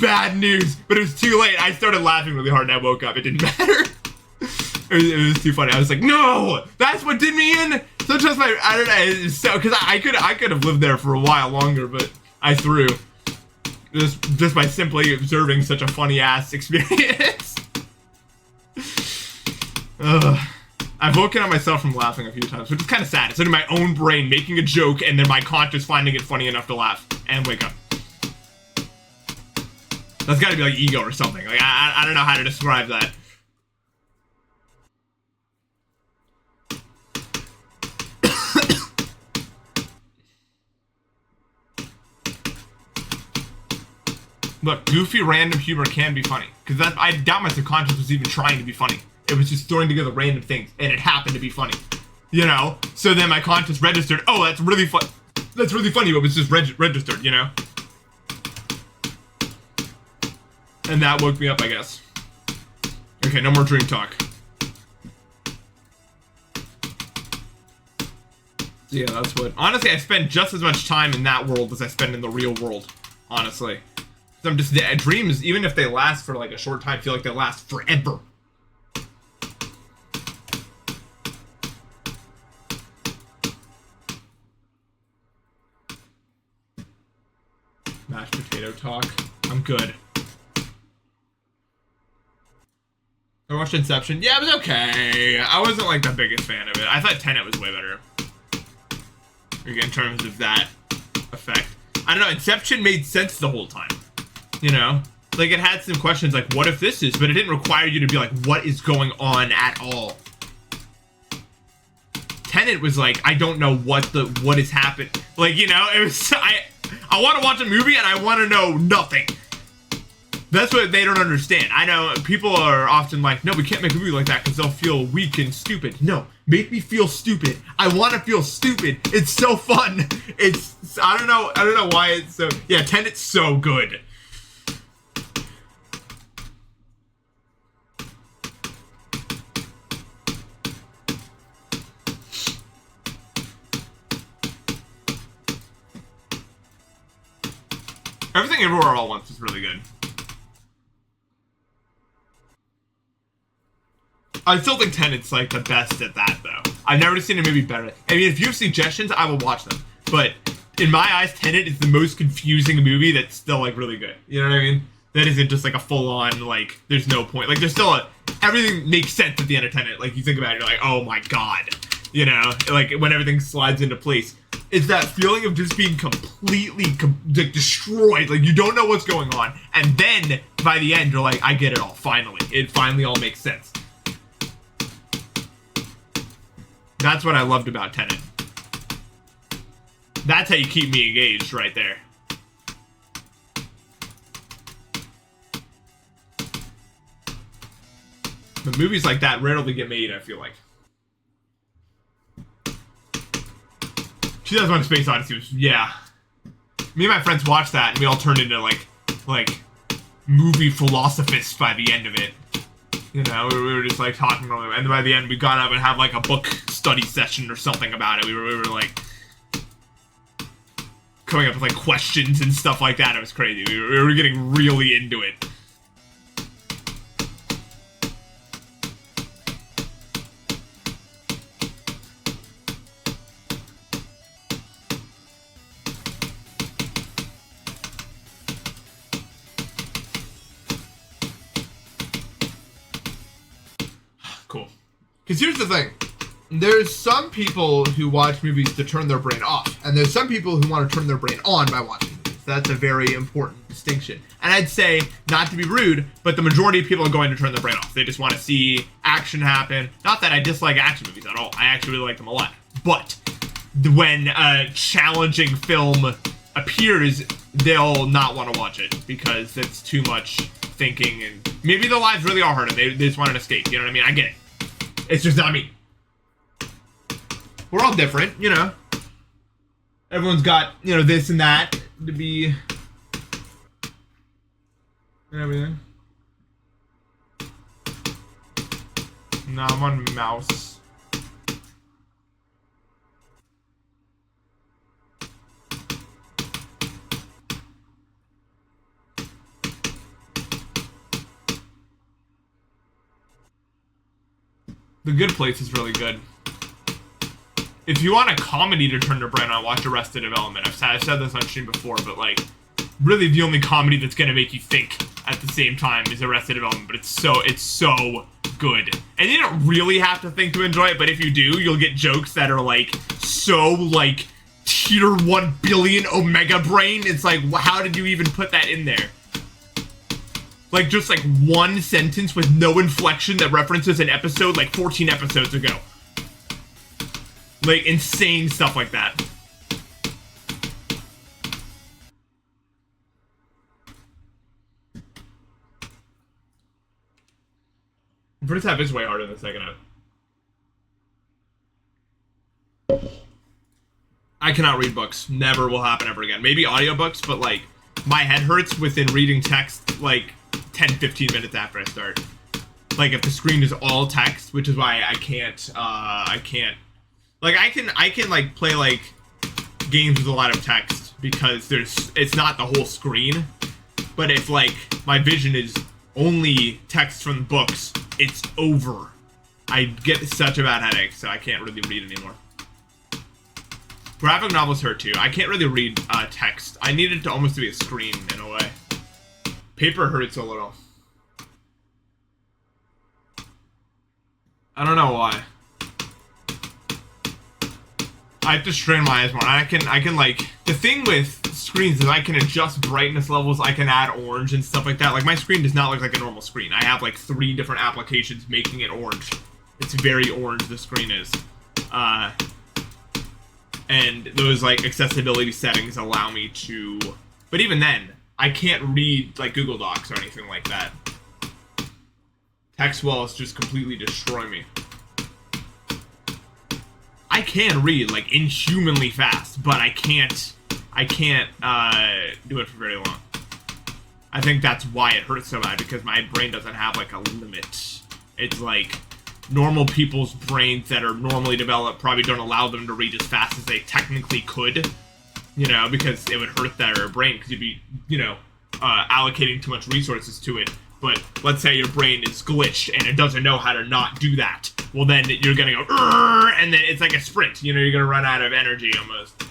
bad news. But it was too late. I started laughing really hard and I woke up. It didn't matter. It was too funny. I was like, no, that's what did me in. Sometimes I don't know, so because I could have lived there for a while longer, but I threw just by simply observing such a funny ass experience. I've woken up myself from laughing a few times, which is kind of sad. It's in my own brain making a joke and then my conscious finding it funny enough to laugh and wake up. That's got to be like ego or something. Like I don't know how to describe that. Look, goofy random humor can be funny. Because I doubt my subconscious was even trying to be funny. It was just throwing together random things, and it happened to be funny. You know? So then my conscious registered, oh, that's really fun. That's really funny, but it was just registered, you know? And that woke me up, I guess. Okay, no more dream talk. Yeah, that's what... Honestly, I spend just as much time in that world as I spend in the real world. Honestly. I'm just... Dreams, even if they last for like a short time, feel like they last forever. Mashed potato talk. I'm good. I watched Inception. Yeah, it was okay. I wasn't like the biggest fan of it. I thought Tenet was way better. In terms of that effect. I don't know, Inception made sense the whole time. You know? Like, it had some questions like, what if this is? But it didn't require you to be like, what is going on at all? Tenet was like, I don't know what is happening. Like, you know, it was, I want to watch a movie and I want to know nothing. That's what they don't understand. I know people are often like, no, we can't make a movie like that because they'll feel weak and stupid. No, make me feel stupid. I want to feel stupid. It's so fun. It's, I don't know why it's so, yeah, Tenet's so good. Everything Everywhere All at Once is really good. I still think Tenet's like the best at that though. I've never seen a movie better. I mean, if you have suggestions, I will watch them. But in my eyes, Tenet is the most confusing movie that's still like really good. You know what I mean? That isn't just like a full-on like there's no point. Like there's still everything makes sense at the end of Tenet. Like you think about it, you're like, oh my god. You know, like when everything slides into place. It's that feeling of just being completely like destroyed. Like you don't know what's going on. And then by the end, you're like, I get it all. Finally. It finally all makes sense. That's what I loved about Tenet. That's how you keep me engaged right there. But movies like that rarely get made, I feel like. 2001: Space Odyssey was, yeah. Me and my friends watched that and we all turned into like movie philosophists by the end of it. You know, we were just like talking about it, and by the end we got up and had like a book study session or something about it. We were like coming up with like questions and stuff like that. It was crazy. We were getting really into it. Cool. Because here's the thing. There's some people who watch movies to turn their brain off, and there's some people who want to turn their brain on by watching movies. That's a very important distinction. And I'd say, not to be rude, but the majority of people are going to turn their brain off. They just want to see action happen. Not that I dislike action movies at all. I actually really like them a lot. But when a challenging film appears, they'll not want to watch it because it's too much thinking, and maybe their lives really are hard and they just want an escape. You know what I mean? I get it. It's just not me. We're all different, you know. Everyone's got, you know, this and that to be and everything. No, I'm on mouse. The Good Place is really good. If you want a comedy to turn your brain on, watch Arrested Development. I've said this on stream before, but like, really the only comedy that's gonna make you think at the same time is Arrested Development. But it's so good, and you don't really have to think to enjoy it. But if you do, you'll get jokes that are like so like tier 1 billion omega brain. It's like, how did you even put that in there? Like, just like one sentence with no inflection that references an episode like 14 episodes ago. Like, insane stuff like that. First half is way harder than the second half. I cannot read books. Never will happen ever again. Maybe audiobooks, but like, my head hurts within reading text like 10-15 minutes after I start. Like, if the screen is all text, which is why I can't like, I can like play like games with a lot of text because it's not the whole screen. But if like my vision is only text from the books, it's over. I get such a bad headache, so I can't really read anymore. Graphic novels hurt too. I can't really read text. I need it to almost be a screen in a way. Paper hurts a little. I don't know why. I have to strain my eyes more. I can like, the thing with screens is I can adjust brightness levels. I can add orange and stuff like that. Like, my screen does not look like a normal screen. I have like 3 different applications making it orange. It's very orange, the screen is. And those like accessibility settings allow me to, but even then, I can't read like Google Docs or anything like that. Text walls just completely destroy me. I can read like inhumanly fast, but I can't do it for very long. I think that's why it hurts so bad, because my brain doesn't have like a limit. It's like normal people's brains that are normally developed probably don't allow them to read as fast as they technically could, you know, because it would hurt their brain, because you'd be, you know, allocating too much resources to it. But let's say your brain is glitched and it doesn't know how to not do that. Well, then you're gonna go, and then it's like a sprint. You know, you're gonna run out of energy almost.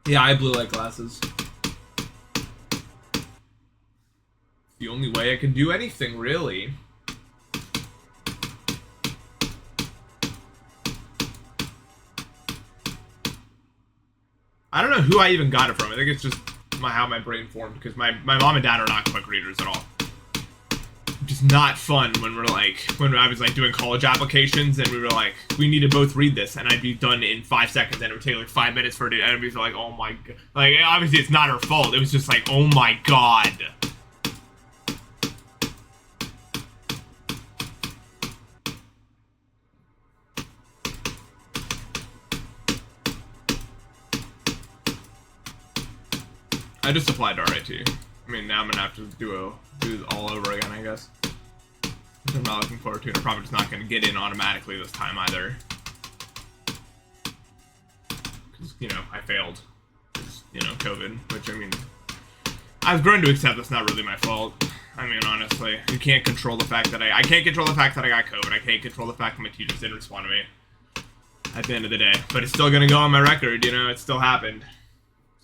Yeah, I have blue light glasses. The only way I can do anything, really. I don't know who I even got it from. I think it's just how my brain formed, because my mom and dad are not quick readers at all. Which is not fun when we're like, when I was like doing college applications and we were like, we need to both read this, and I'd be done in 5 seconds and it would take like 5 minutes for it, and I'd be like, oh my god. Like, obviously it's not her fault. It was just like, oh my god. I just applied to RIT. I mean, now I'm gonna have to do it all over again, I guess. Which I'm not looking forward to, and I'm probably just not gonna get in automatically this time either. Because, you know, I failed. Because, you know, COVID, which, I mean, I've grown to accept that's not really my fault. I mean, honestly, you can't control the fact that I can't control the fact that I got COVID. I can't control the fact that my teachers didn't respond to me at the end of the day. But it's still gonna go on my record, you know, it still happened.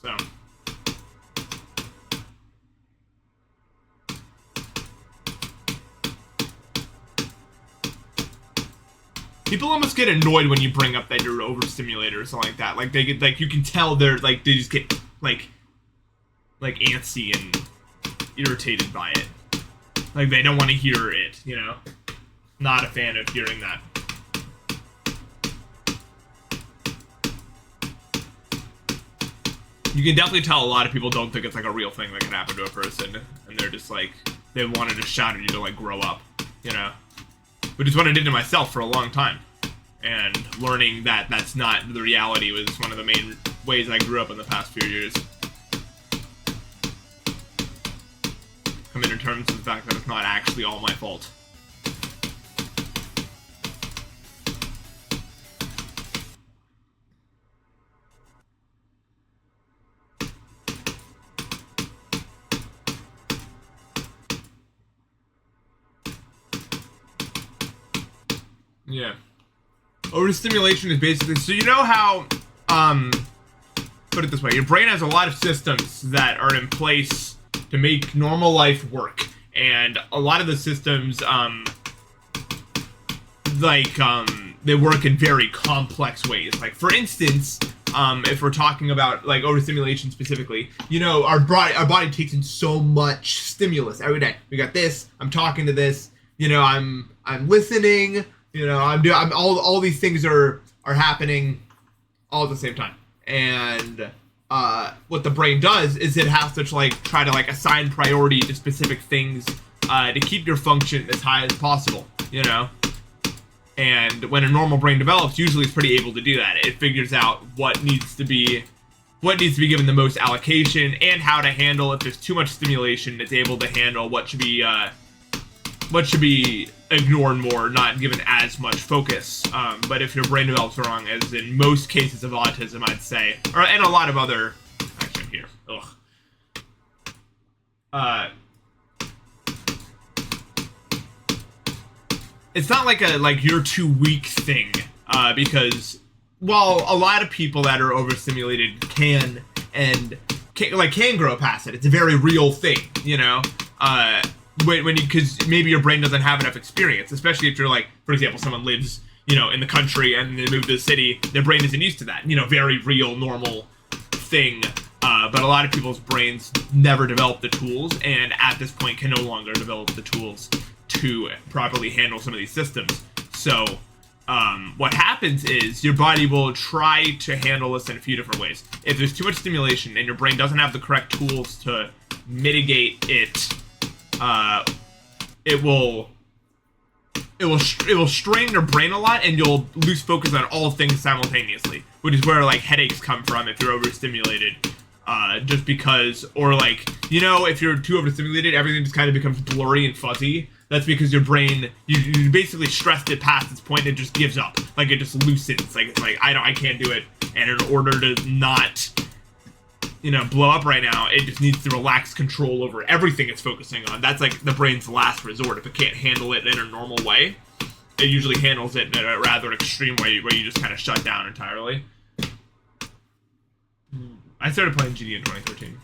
So. People almost get annoyed when you bring up that you're overstimulated or something like that. Like, they get, like, you can tell they're, like, they just get, like antsy and irritated by it. Like, they don't want to hear it, you know? Not a fan of hearing that. You can definitely tell a lot of people don't think it's like a real thing that can happen to a person, and they're just like, they wanted to shout at you to like grow up, you know? Which is what I did to myself for a long time. And learning that that's not the reality was one of the main ways I grew up in the past few years. Coming to terms with the fact that it's not actually all my fault. Yeah. Overstimulation is basically, so you know how, put it this way, your brain has a lot of systems that are in place to make normal life work, and a lot of the systems, they work in very complex ways. Like, for instance, if we're talking about, like, overstimulation specifically, you know, our body takes in so much stimulus every day. We got this, I'm talking to this, you know, I'm listening, you know, all these things are happening all at the same time. And what the brain does is it has to like try to like assign priority to specific things to keep your function as high as possible, you know. And when a normal brain develops, usually it's pretty able to do that. It figures out what needs to be given the most allocation and how to handle if there's too much stimulation. It's able to handle what should be ignored more, not given as much focus. But if your brain develops wrong, as in most cases of autism, I'd say, and a lot of other, actually here, it's not like you're too weak thing, because while a lot of people that are overstimulated can grow past it, it's a very real thing, you know. Because maybe your brain doesn't have enough experience, especially if you're like, for example, someone lives, you know, in the country and they move to the city, their brain isn't used to that, you know, very real, normal thing. But a lot of people's brains never develop the tools, and at this point can no longer develop the tools to properly handle some of these systems. So, what happens is your body will try to handle this in a few different ways. If there's too much stimulation and your brain doesn't have the correct tools to mitigate it, it will strain your brain a lot, and you'll lose focus on all things simultaneously, which is where like headaches come from if you're overstimulated. Just because, or like, you know, if you're too overstimulated, everything just kind of becomes blurry and fuzzy. That's because your brain, you basically stressed it past its point and it just gives up. Like, it just loosens. Like, it's like, I can't do it. And in order to not, you know, blow up right now, it just needs to relax control over everything it's focusing on. That's like the brain's last resort. If it can't handle it in a normal way, it usually handles it in a rather extreme way where you just kind of shut down entirely. I started playing GD in 2013.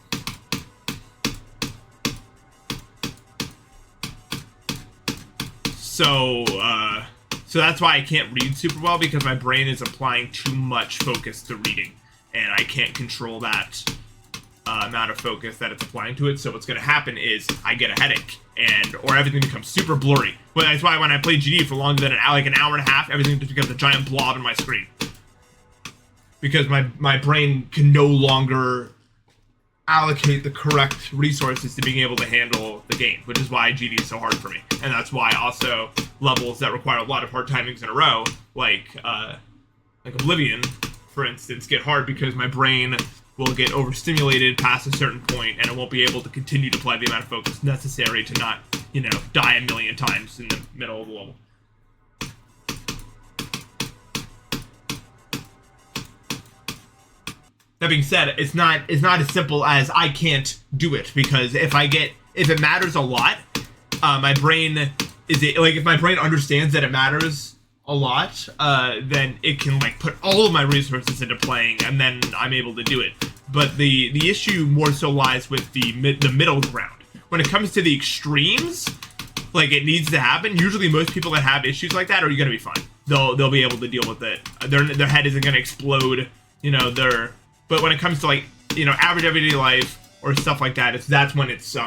So that's why I can't read super well, because my brain is applying too much focus to reading, and I can't control that amount of focus that it's applying to it. So what's going to happen is I get a headache, or everything becomes super blurry. Well, that's why when I play GD for longer than an hour and a half, everything just becomes a giant blob on my screen. Because my brain can no longer allocate the correct resources to being able to handle the game, which is why GD is so hard for me. And that's why also levels that require a lot of hard timings in a row, like Oblivion, for instance, get hard because my brain will get overstimulated past a certain point, and it won't be able to continue to apply the amount of focus necessary to not, you know, die a million times in the middle of the level. That being said, it's not as simple as I can't do it, because if it matters a lot, my brain if my brain understands that it matters a lot, then it can like put all of my resources into playing, and then I'm able to do it. But the issue more so lies with the middle ground. When it comes to the extremes, like it needs to happen. Usually, most people that have issues like that are gonna be fine. They'll be able to deal with it. Their head isn't gonna explode. You know, But when it comes to like, you know, average everyday life or stuff like that, that's when it's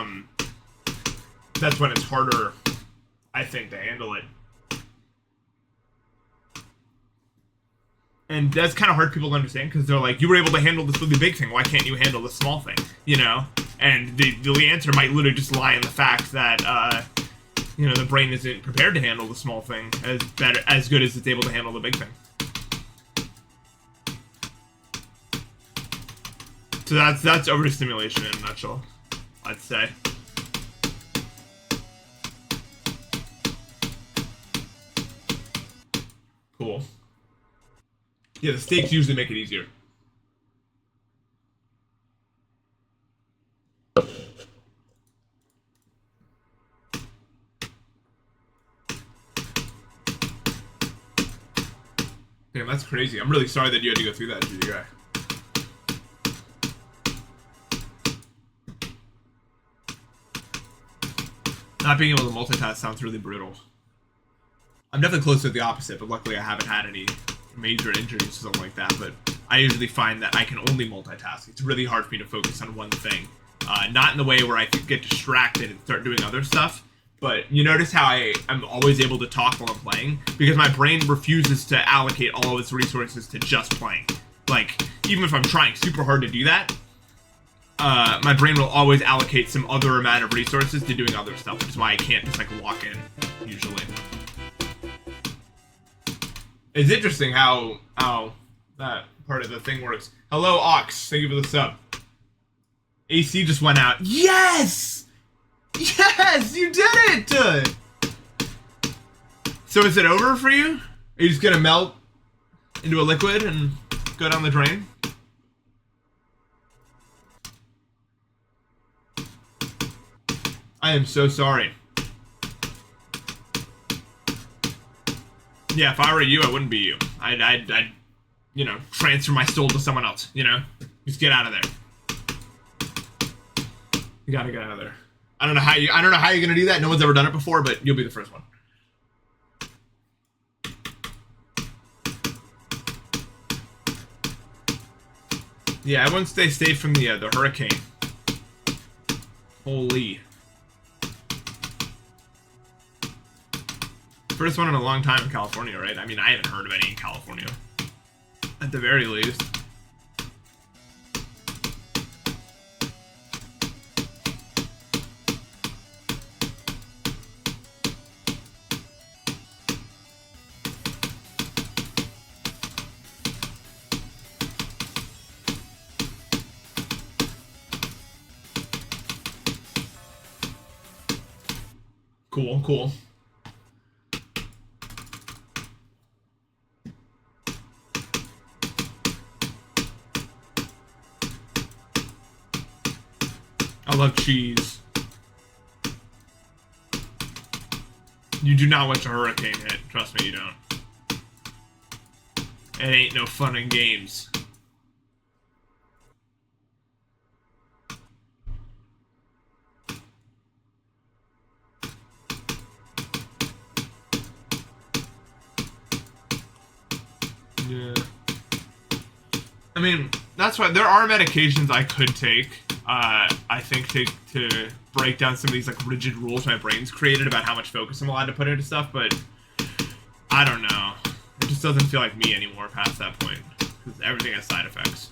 that's when it's harder, I think, to handle it. And that's kind of hard for people to understand, because they're like, you were able to handle this really big thing, why can't you handle the small thing, you know? And the answer might literally just lie in the fact that, you know, the brain isn't prepared to handle the small thing as good as it's able to handle the big thing. So that's overstimulation in a nutshell, I'd say. Cool. Yeah, the stakes usually make it easier. Damn, that's crazy. I'm really sorry that you had to go through that, GDI. Not being able to multitask sounds really brutal. I'm definitely close to the opposite, but luckily I haven't had any major injuries or something like that. But I usually find that I can only multitask. It's really hard for me to focus on one thing. Not in the way where I could get distracted and start doing other stuff, but you notice how I'm always able to talk while I'm playing? Because my brain refuses to allocate all of its resources to just playing. Like, even if I'm trying super hard to do that, my brain will always allocate some other amount of resources to doing other stuff, which is why I can't just, like, walk in, usually. It's interesting how that part of the thing works. Hello, Ox. Thank you for the sub. AC just went out. Yes! Yes! You did it! So is it over for you? Are you just gonna melt into a liquid and go down the drain? I am so sorry. Yeah, if I were you, I wouldn't be you. I'd you know, transfer my soul to someone else, you know? Just get out of there. You gotta get out of there. I don't know how you're gonna do that. No one's ever done it before, but you'll be the first one. Yeah, everyone stay safe from the hurricane. Holy. First one in a long time in California, right? I mean, I haven't heard of any in California. At the very least. Cool, cool. I love cheese. You do not watch a hurricane hit. Trust me, you don't. It ain't no fun and games. Yeah. I mean, that's why there are medications I could take. I think to break down some of these like rigid rules my brain's created about how much focus I'm allowed to put into stuff, but I don't know. It just doesn't feel like me anymore past that point. Because everything has side effects.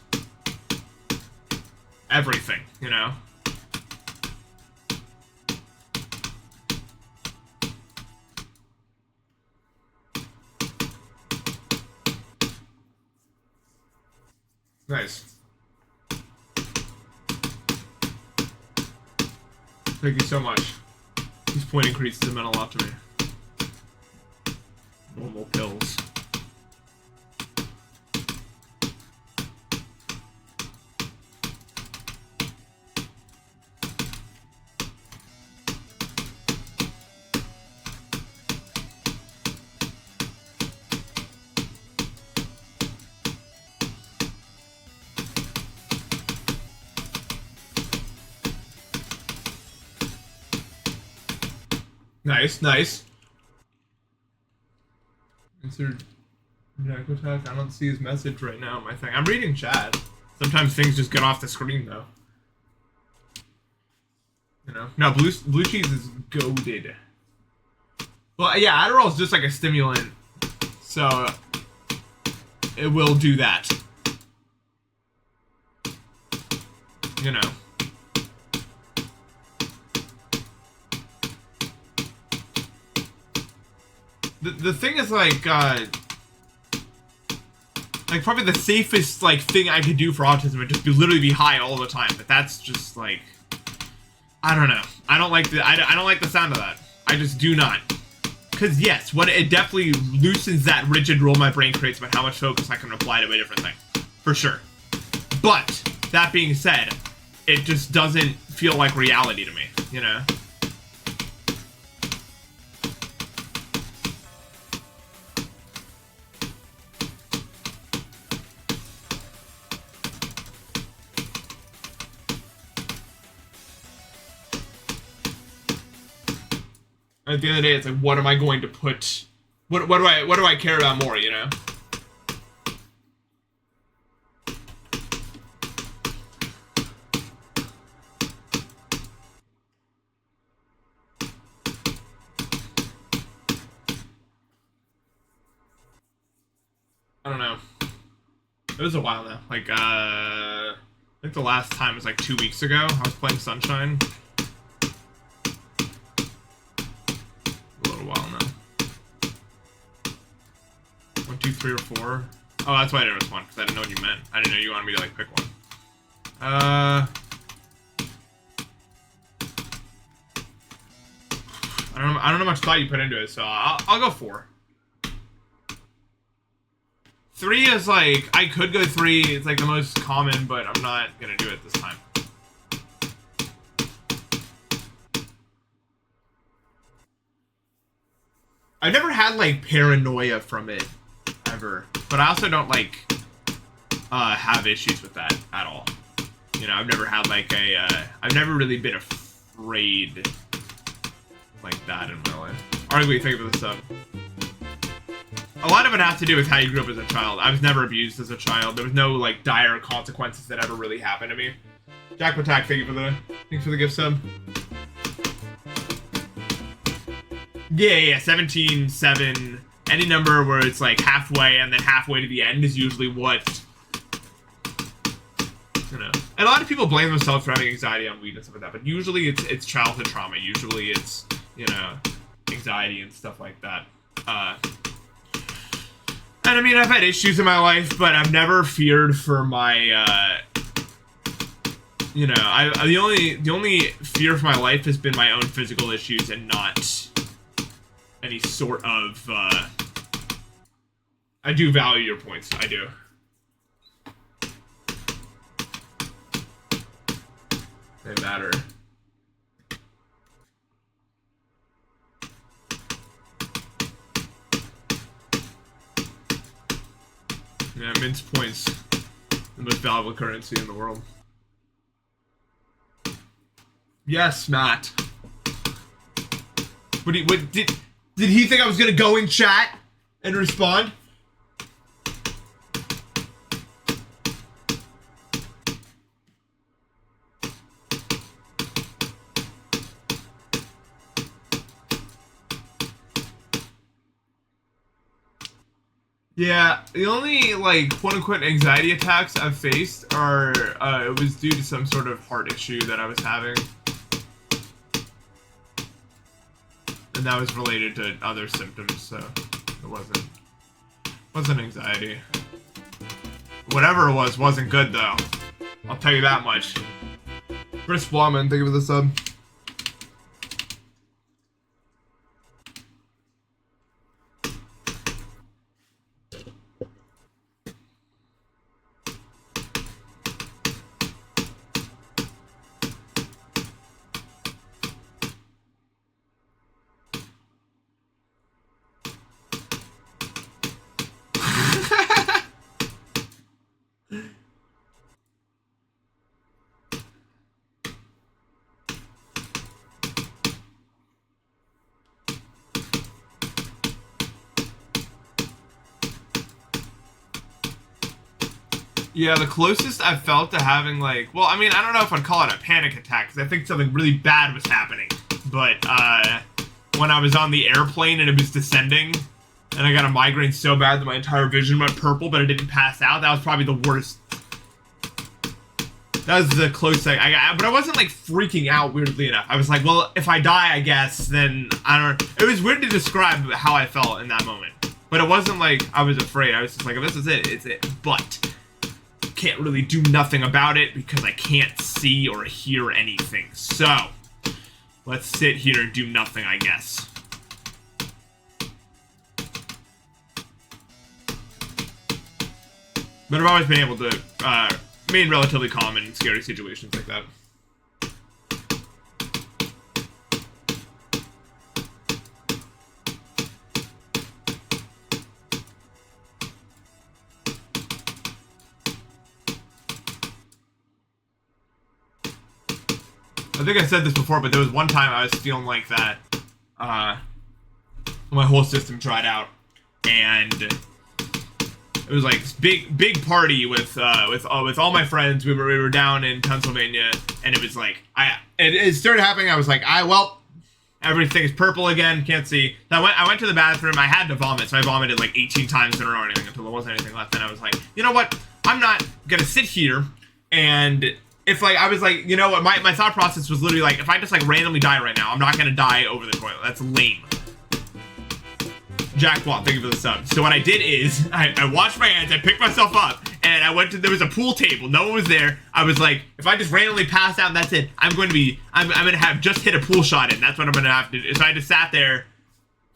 Everything, you know? Nice. Thank you so much. These point increases have meant a lot to me. Normal pills. Nice, nice. Insert Jack attack. I don't see his message right now on my thing. I'm reading chat. Sometimes things just get off the screen though. You know? No, blue cheese is goated. Well, yeah, Adderall is just like a stimulant, so it will do that. You know. The thing is like probably the safest like thing I could do for autism would just be literally be high all the time. But that's just like, I don't know. I don't like the sound of that. I just do not. Because yes, what it definitely loosens that rigid rule my brain creates about how much focus I can apply to a different thing, for sure. But that being said, it just doesn't feel like reality to me, you know. At the end of the day, it's like, what am I going to put? What do I care about more? You know. I don't know. It was a while now. Like, I think the last time was like 2 weeks ago. I was playing Sunshine. A little while now. 1, 2, 3, or 4. Oh, that's why I didn't respond, because I didn't know what you meant. I didn't know you wanted me to like pick one. I don't know how much thought you put into it, so I'll go 4. 3 is like, I could go 3, it's like the most common, but I'm not gonna do it this time. I've never had like paranoia from it, ever. But I also don't like, have issues with that at all. You know, I've never had like I've never really been afraid like that in my life. Arguably, think of this up. A lot of it has to do with how you grew up as a child. I was never abused as a child. There was no, like, dire consequences that ever really happened to me. Jack Patak, thanks for the gift sub. Yeah, 17, 7. Any number where it's, like, halfway and then halfway to the end is usually what, you know. And a lot of people blame themselves for having anxiety on weed and stuff like that, but usually it's childhood trauma. Usually it's, you know, anxiety and stuff like that. And I mean, I've had issues in my life, but I've never feared for my, you know, the only fear for my life has been my own physical issues and not any sort of, I do value your points, I do. They matter. Yeah, mince points, the most valuable currency in the world. Yes, Matt. What did he think I was gonna go in chat and respond? Yeah, the only, like, quote-unquote anxiety attacks I've faced are, it was due to some sort of heart issue that I was having. And that was related to other symptoms, so it wasn't anxiety. Whatever it was, wasn't good, though. I'll tell you that much. Chris Blauman, thank you for the sub. Yeah, the closest I've felt to having like, well, I mean, I don't know if I'd call it a panic attack because I think something really bad was happening. But when I was on the airplane and it was descending, and I got a migraine so bad that my entire vision went purple, but I didn't pass out. That was probably the worst. That was the closest thing I got, but I wasn't like freaking out. Weirdly enough, I was like, well, if I die, I guess then I don't. It was weird to describe how I felt in that moment, but it wasn't like I was afraid. I was just like, this is it, it's it. But can't really do nothing about it because I can't see or hear anything. So let's sit here and do nothing, I guess. But I've always been able to remain relatively calm in scary situations like that. I think I said this before, but there was one time I was feeling like that. My whole system tried out, and it was like this big party with all my friends. We were down in Pennsylvania, and it was like it started happening. I was like, well, everything's purple again. Can't see. So I went to the bathroom. I had to vomit, so I vomited like 18 times in a row or anything until there wasn't anything left. And I was like, you know what? I'm not gonna sit here and. If like I was like, you know what, my thought process was literally like, if I just like randomly die right now, I'm not gonna die over the toilet. That's lame. Jackpot, thank you for the sub. So what I did is I washed my hands, I picked myself up, and I went to there was a pool table. No one was there. I was like, if I just randomly pass out, that's it. I'm gonna have just hit a pool shot in. That's what I'm gonna have to do. So I just sat there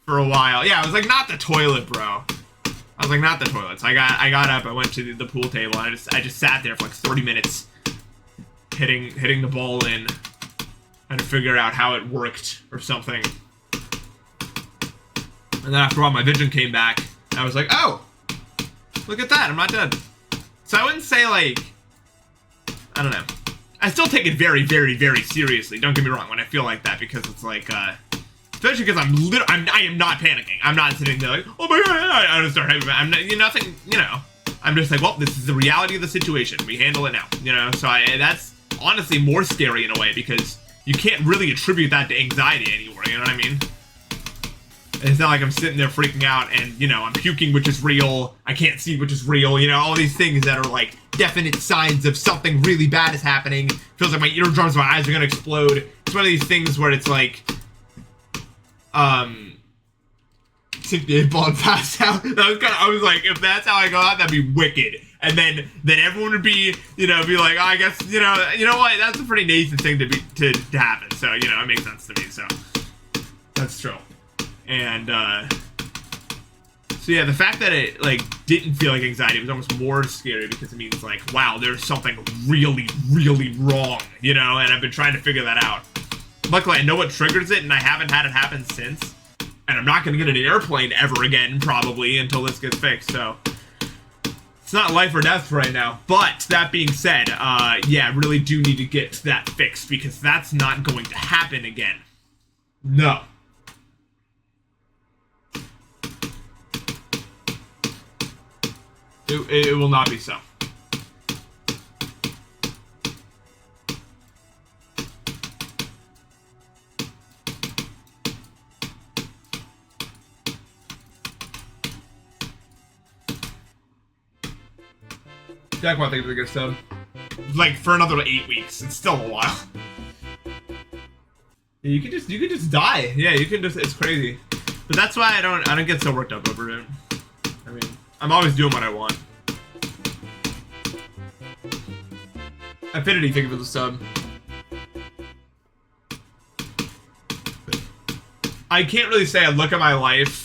for a while. Yeah, I was like, not the toilet, bro. I was like, not the toilet. So I got up, I went to the pool table, and I just sat there for like 30 minutes. Hitting the ball in, trying to figure out how it worked or something. And then after a while, my vision came back. And I was like, oh, look at that, I'm not dead. So I wouldn't say like, I don't know. I still take it very, very, very seriously. Don't get me wrong when I feel like that, because it's like, especially because I am not panicking. I'm not sitting there like, oh my god, I don't start having. I'm not, nothing, you know. I'm just like, well, this is the reality of the situation. We handle it now, you know. So that's honestly more scary in a way, because you can't really attribute that to anxiety anymore, you know what I mean? And it's not like I'm sitting there freaking out and, you know, I'm puking, which is real, I can't see, which is real, you know, all these things that are like definite signs of something really bad is happening. Feels like my eardrums, my eyes are gonna explode. It's one of these things where it's like, take the 8-ball and pass out. I was like, if that's how I go out, that'd be wicked. And then everyone would be, you know, be like, oh, I guess, you know what? That's a pretty nascent thing to happen. So, you know, it makes sense to me. So that's true. And so yeah, the fact that it like didn't feel like anxiety was almost more scary, because it means like, wow, there's something really, really wrong, you know. And I've been trying to figure that out. Luckily, I know what triggers it, and I haven't had it happen since. And I'm not gonna get an airplane ever again, probably, until this gets fixed. So it's not life or death right now. But that being said, yeah, I really do need to get that fixed, because that's not going to happen again. No. It will not be so. Jackpot, thank you for the good stuff. Like for another 8 weeks. It's still a while. Yeah, you could just die. Yeah, you can just, it's crazy. But that's why I don't get so worked up over it. I mean, I'm always doing what I want. Affinity, thank you for the sub. I can't really say I look at my life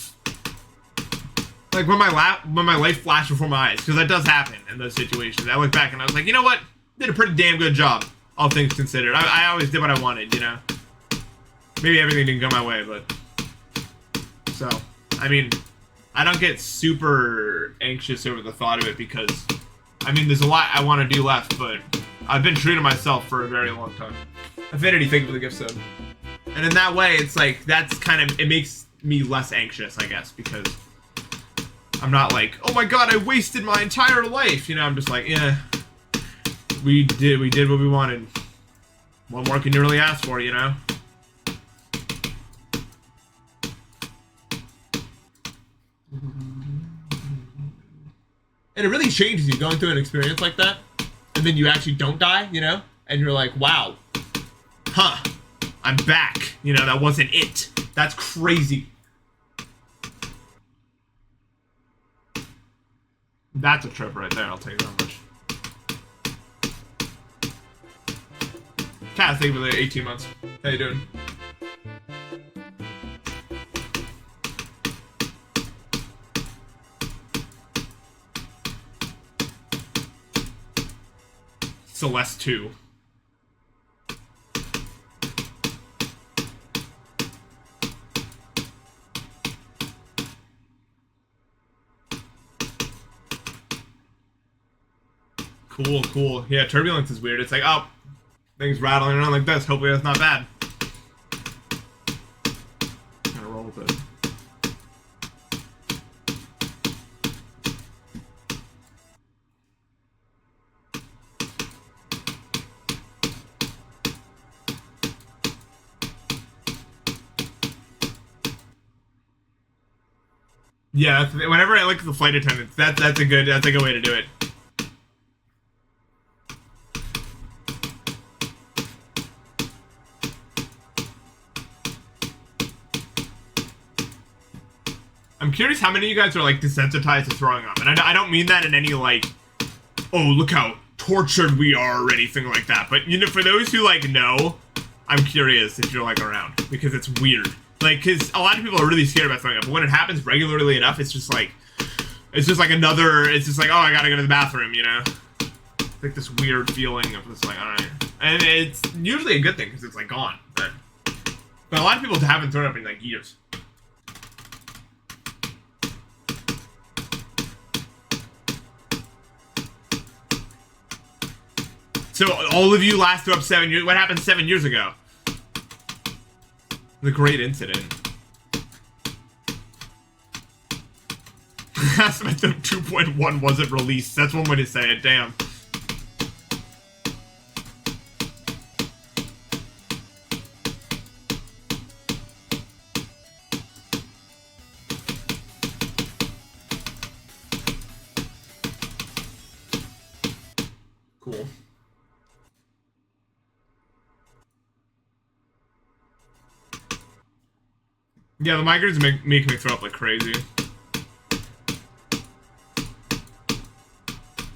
like when my life flashed before my eyes, because that does happen in those situations. I look back and I was like, you know what? Did a pretty damn good job, all things considered. I always did what I wanted, you know. Maybe everything didn't go my way, but so I mean, I don't get super anxious over the thought of it, because I mean, there's a lot I want to do left, but I've been true to myself for a very long time. Affinity, thank you for the gift sub. And in that way, it's like, that's kind of, it makes me less anxious, I guess, because I'm not like, oh my god, I wasted my entire life. You know, I'm just like, yeah, we did what we wanted. What more can you really ask for, you know? And it really changes you going through an experience like that, and then you actually don't die, you know? And you're like, wow, huh, I'm back. You know, that wasn't it. That's crazy. That's a trip right there, I'll tell you that much. Cat, thank you for the 18 months. How you doing? Celeste 2. Cool, cool. Yeah, turbulence is weird. It's like, oh, things rattling around like this. Hopefully that's not bad. Gotta roll with it. Yeah, whenever I look at the flight attendants, that's a good way to do it. I'm curious how many of you guys are like desensitized to throwing up, and I don't mean that in any like, oh look how tortured we are or anything like that. But you know, for those who like know, I'm curious if you're like around because it's weird. Like, cause a lot of people are really scared about throwing up, but when it happens regularly enough, it's just like another. It's just like, oh, I gotta go to the bathroom, you know. It's like this weird feeling of just like, all right, and it's usually a good thing because it's like gone. But a lot of people haven't thrown up in like years. So all of you last threw up 7 years. What happened 7 years ago? The great incident. Aspect of 2.1 wasn't released. That's one way to say it. Damn. Cool. Yeah, the migraines make me throw up like crazy.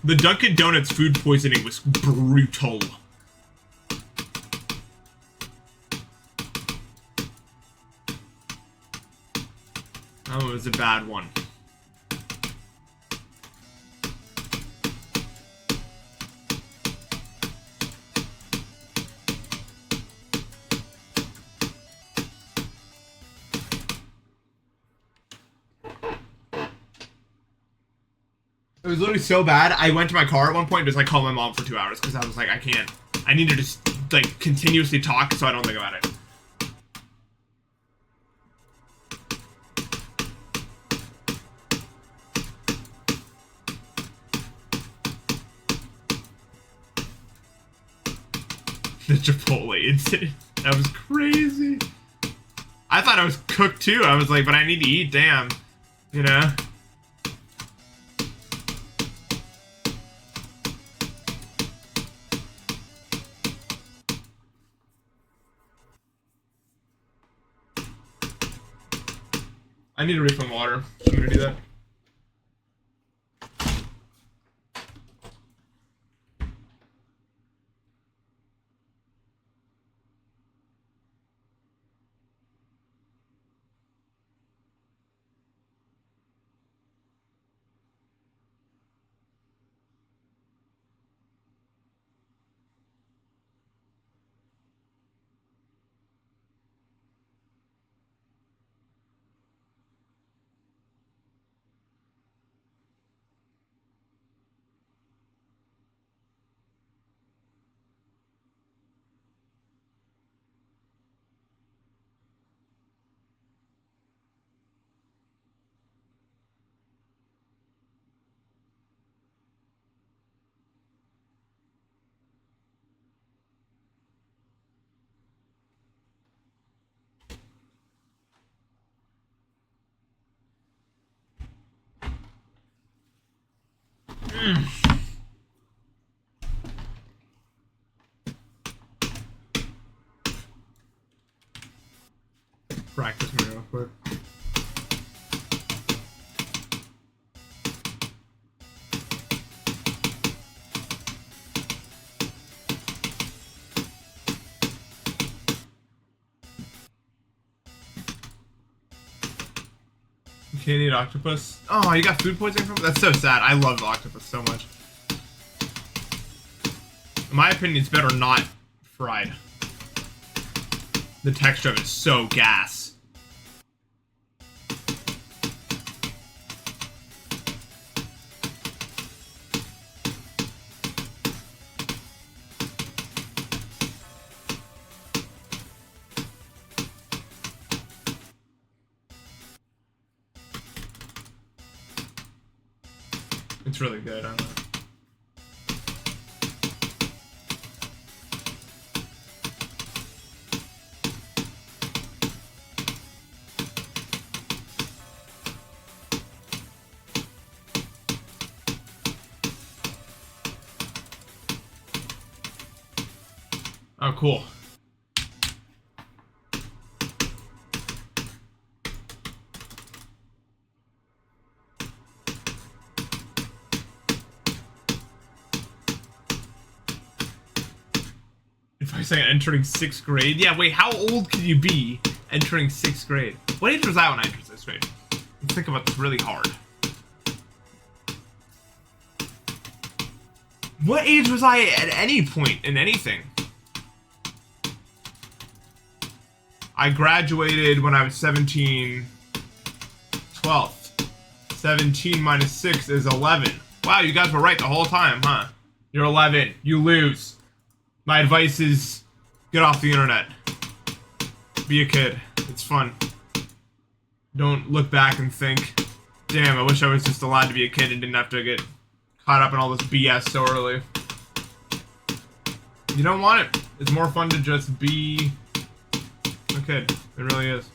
The Dunkin' Donuts food poisoning was brutal. Oh, it was a bad one. It was literally so bad, I went to my car at one point and just like called my mom for 2 hours because I was like, I can't. I need to just like continuously talk so I don't think about it. The Chipotle incident. That was crazy. I thought I was cooked too. I was like, but I need to eat, damn. You know? I need to refill my water. I'm gonna do that. Practice me real quick. You can't eat octopus? Oh, you got food poisoning from it? That's so sad. I love octopus so much. In my opinion, it's better not fried. The texture of it is so gas. It's really good. I don't know. Oh, cool. If I say entering 6th grade, yeah. Wait, how old can you be entering 6th grade? What age was I when I entered 6th grade? Let's think about this really hard. What age was I at any point in anything? I graduated when I was 17. 12th. 17 minus 6 is 11. Wow, you guys were right the whole time, huh? You're 11. You lose. My advice is get off the internet. Be a kid. It's fun. Don't look back and think, damn, I wish I was just allowed to be a kid and didn't have to get caught up in all this BS so early. You don't want it. It's more fun to just be a kid. It really is.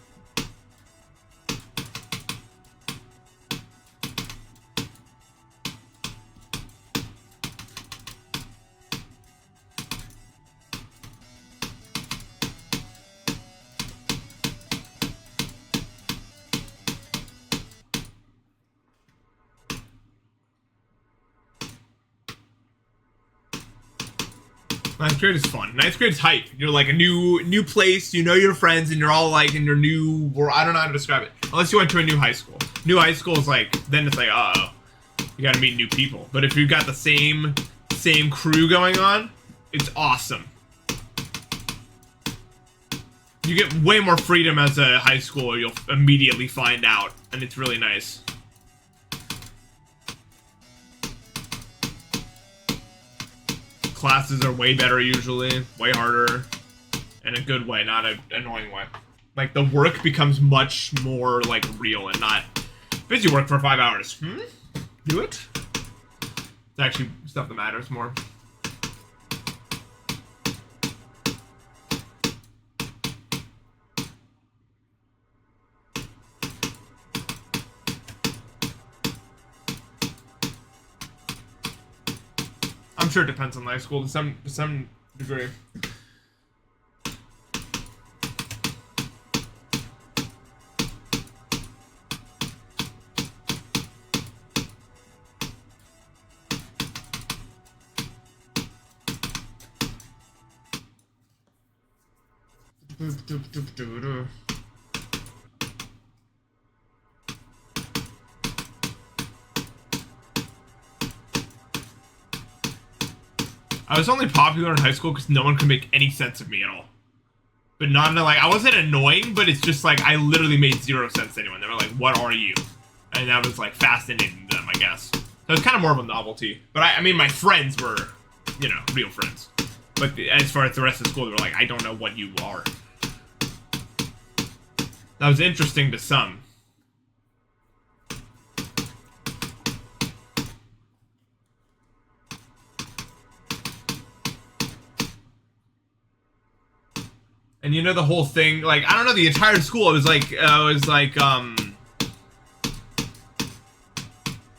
Ninth grade is fun. Ninth grade is hype. You're like a new place, you know your friends, and you're all like in your new world. I don't know how to describe it. Unless you went to a new high school. New high school is like, then it's like, uh-oh. You gotta meet new people. But if you've got the same crew going on, it's awesome. You get way more freedom as a high schooler, you'll immediately find out. And it's really nice. Classes are way better usually, way harder, in a good way, not an annoying way. Like, the work becomes much more, like, real and not busy work for 5 hours. Do it? It's actually stuff that matters more. I'm sure it depends on high school to some degree. I was only popular in high school because no one could make any sense of me at all. But not like, I wasn't annoying, but it's just like, I literally made zero sense to anyone. They were like, what are you? And that was like fascinating to them, I guess. So it's kind of more of a novelty. But I mean, my friends were, you know, real friends. But as far as the rest of the school, they were like, I don't know what you are. That was interesting to some. And you know the whole thing, like, I don't know, the entire school, it was like, I don't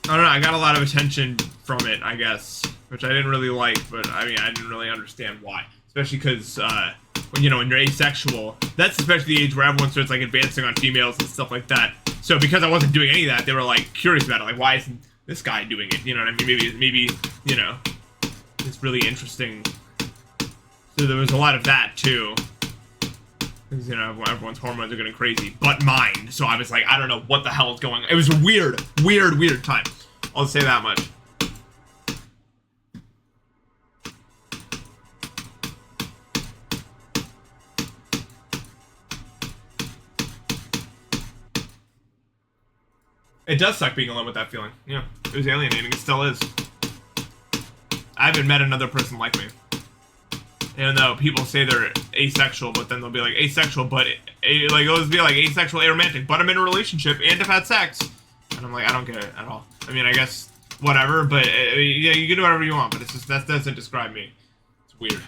know, I got a lot of attention from it, I guess, which I didn't really like, but I mean, I didn't really understand why. Especially because, when, you know, when you're asexual, that's especially the age where everyone starts, like, advancing on females and stuff like that. So because I wasn't doing any of that, they were, like, curious about it. Like, why isn't this guy doing it? You know what I mean? Maybe, you know, it's really interesting. So there was a lot of that, too. Because, you know, everyone's hormones are getting crazy. But mine. So I was like, I don't know what the hell is going on. It was a weird time. I'll say that much. It does suck being alone with that feeling. Yeah, it was alienating. It still is. I haven't met another person like me. Even though people say they're asexual, but then they'll be like, asexual, but like, it'll be like asexual, aromantic, but I'm in a relationship and have had sex. And I'm like, I don't get it at all. I mean, I guess whatever, but yeah, you can do whatever you want, but it's just, that doesn't describe me. It's weird.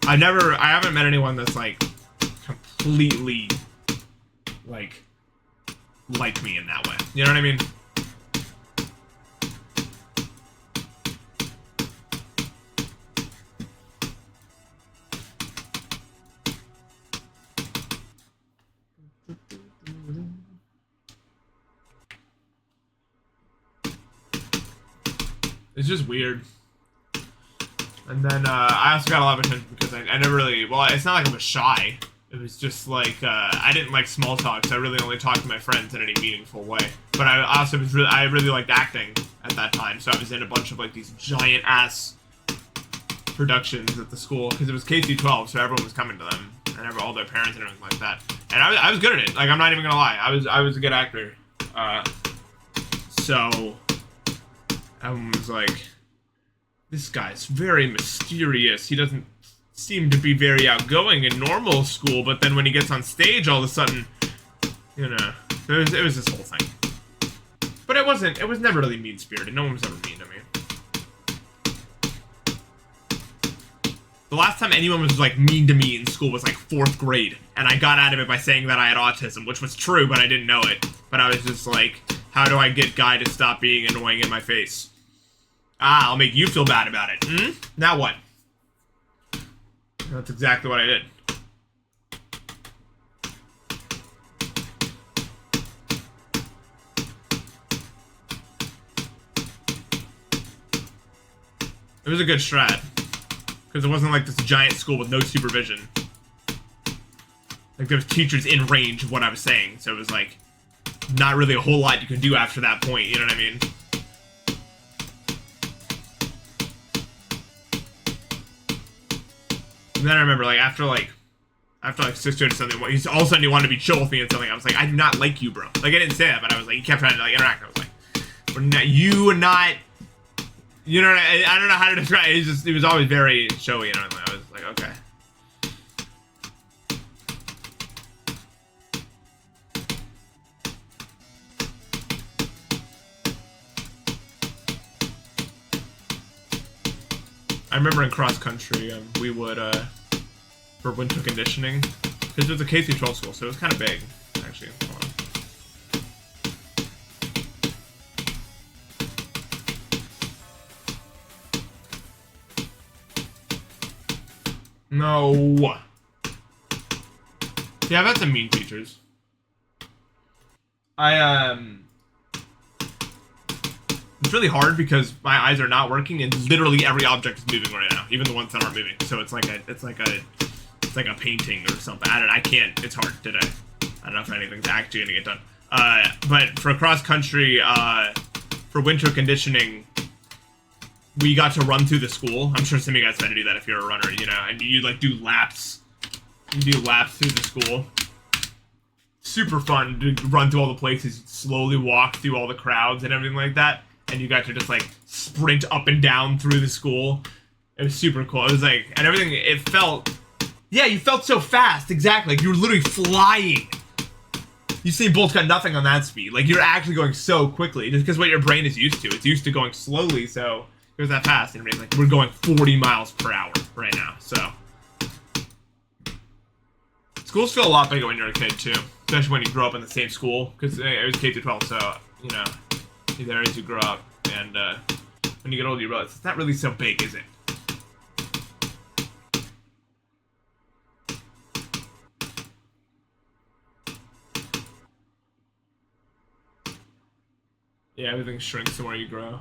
I haven't met anyone that's like completely like me in that way. You know what I mean? It's just weird. And then, I also got a lot of attention because I never really, well, it's not like I was shy. It was just like, I didn't like small talk, so I really only talked to my friends in any meaningful way. But I also was I really liked acting at that time, so I was in a bunch of like these giant-ass productions at the school, because it was KC-12, so everyone was coming to them, and all their parents and everything like that. And I was good at it, like, I'm not even gonna lie, I was a good actor. So, everyone was like, this guy's very mysterious. He doesn't seem to be very outgoing in normal school, but then when he gets on stage, all of a sudden, you know, it was this whole thing. But it was never really mean-spirited. No one was ever mean to me. The last time anyone was, like, mean to me in school was, like, 4th grade, and I got out of it by saying that I had autism, which was true, but I didn't know it. But I was just like, how do I get Guy to stop being annoying in my face? Ah, I'll make you feel bad about it. Hmm? Now what? That's exactly what I did. It was a good strat. Because it wasn't like this giant school with no supervision. Like, there was teachers in range of what I was saying, so it was like, not really a whole lot you could do after that point, you know what I mean? And then I remember, like, after 6th grade or something, all of a sudden he wanted to be chill with me and something. I was like, I do not like you, bro. Like, I didn't say that, but I was like, he kept trying to, like, interact. I was like, you are not, you know, I don't know how to describe it. He was always very showy, and I was like, okay. I remember in cross country, we would, for winter conditioning, because it was a K-12 school, so it was kind of big, actually. Hold on. No. Yeah, I've had some mean teachers. It's really hard because my eyes are not working and literally every object is moving right now, even the ones that aren't moving. So it's like a painting or something. I can't. It's hard today. I don't know if anything's actually gonna get done. But for cross country, for winter conditioning, we got to run through the school. I'm sure some of you guys had to do that if you're a runner, you know, and you like do laps. You do laps through the school. Super fun to run through all the places, slowly walk through all the crowds and everything like that. And you got to just like sprint up and down through the school. It was super cool. It was like, and everything, it felt, yeah, you felt so fast, exactly. Like you were literally flying. Usain Bolt's got nothing on that speed. Like you're actually going so quickly, just because what your brain is used to. It's used to going slowly, so it was that fast. And like we're going 40 miles per hour right now, so. Schools feel a lot bigger when you're a kid too, especially when you grow up in the same school. Because it was K through 12, so you know, there as you grow up, and when you get older, you realize it's not really so big, is it? Yeah, everything shrinks the more you grow.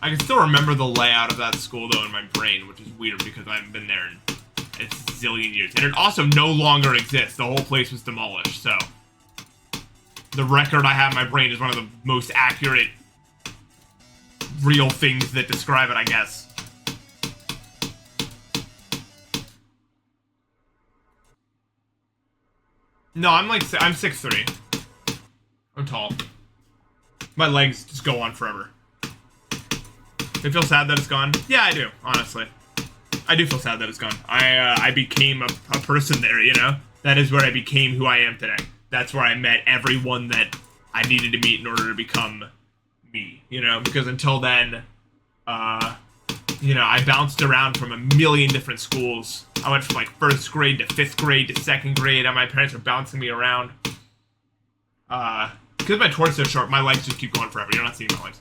I can still remember the layout of that school, though, in my brain, which is weird because I haven't been there in a zillion years. And it also no longer exists. The whole place was demolished, so... The record I have in my brain is one of the most accurate, real things that describe it, I guess. No, I'm 6'3". I'm tall. My legs just go on forever. You feel sad that it's gone? Yeah, I do, honestly. I do feel sad that it's gone. I became a person there, you know? That is where I became who I am today. That's where I met everyone that I needed to meet in order to become me, you know? Because until then, you know, I bounced around from a million different schools. I went from, like, 1st grade to 5th grade to 2nd grade, and my parents were bouncing me around. Because my torso's so short, my legs just keep going forever. You're not seeing my legs.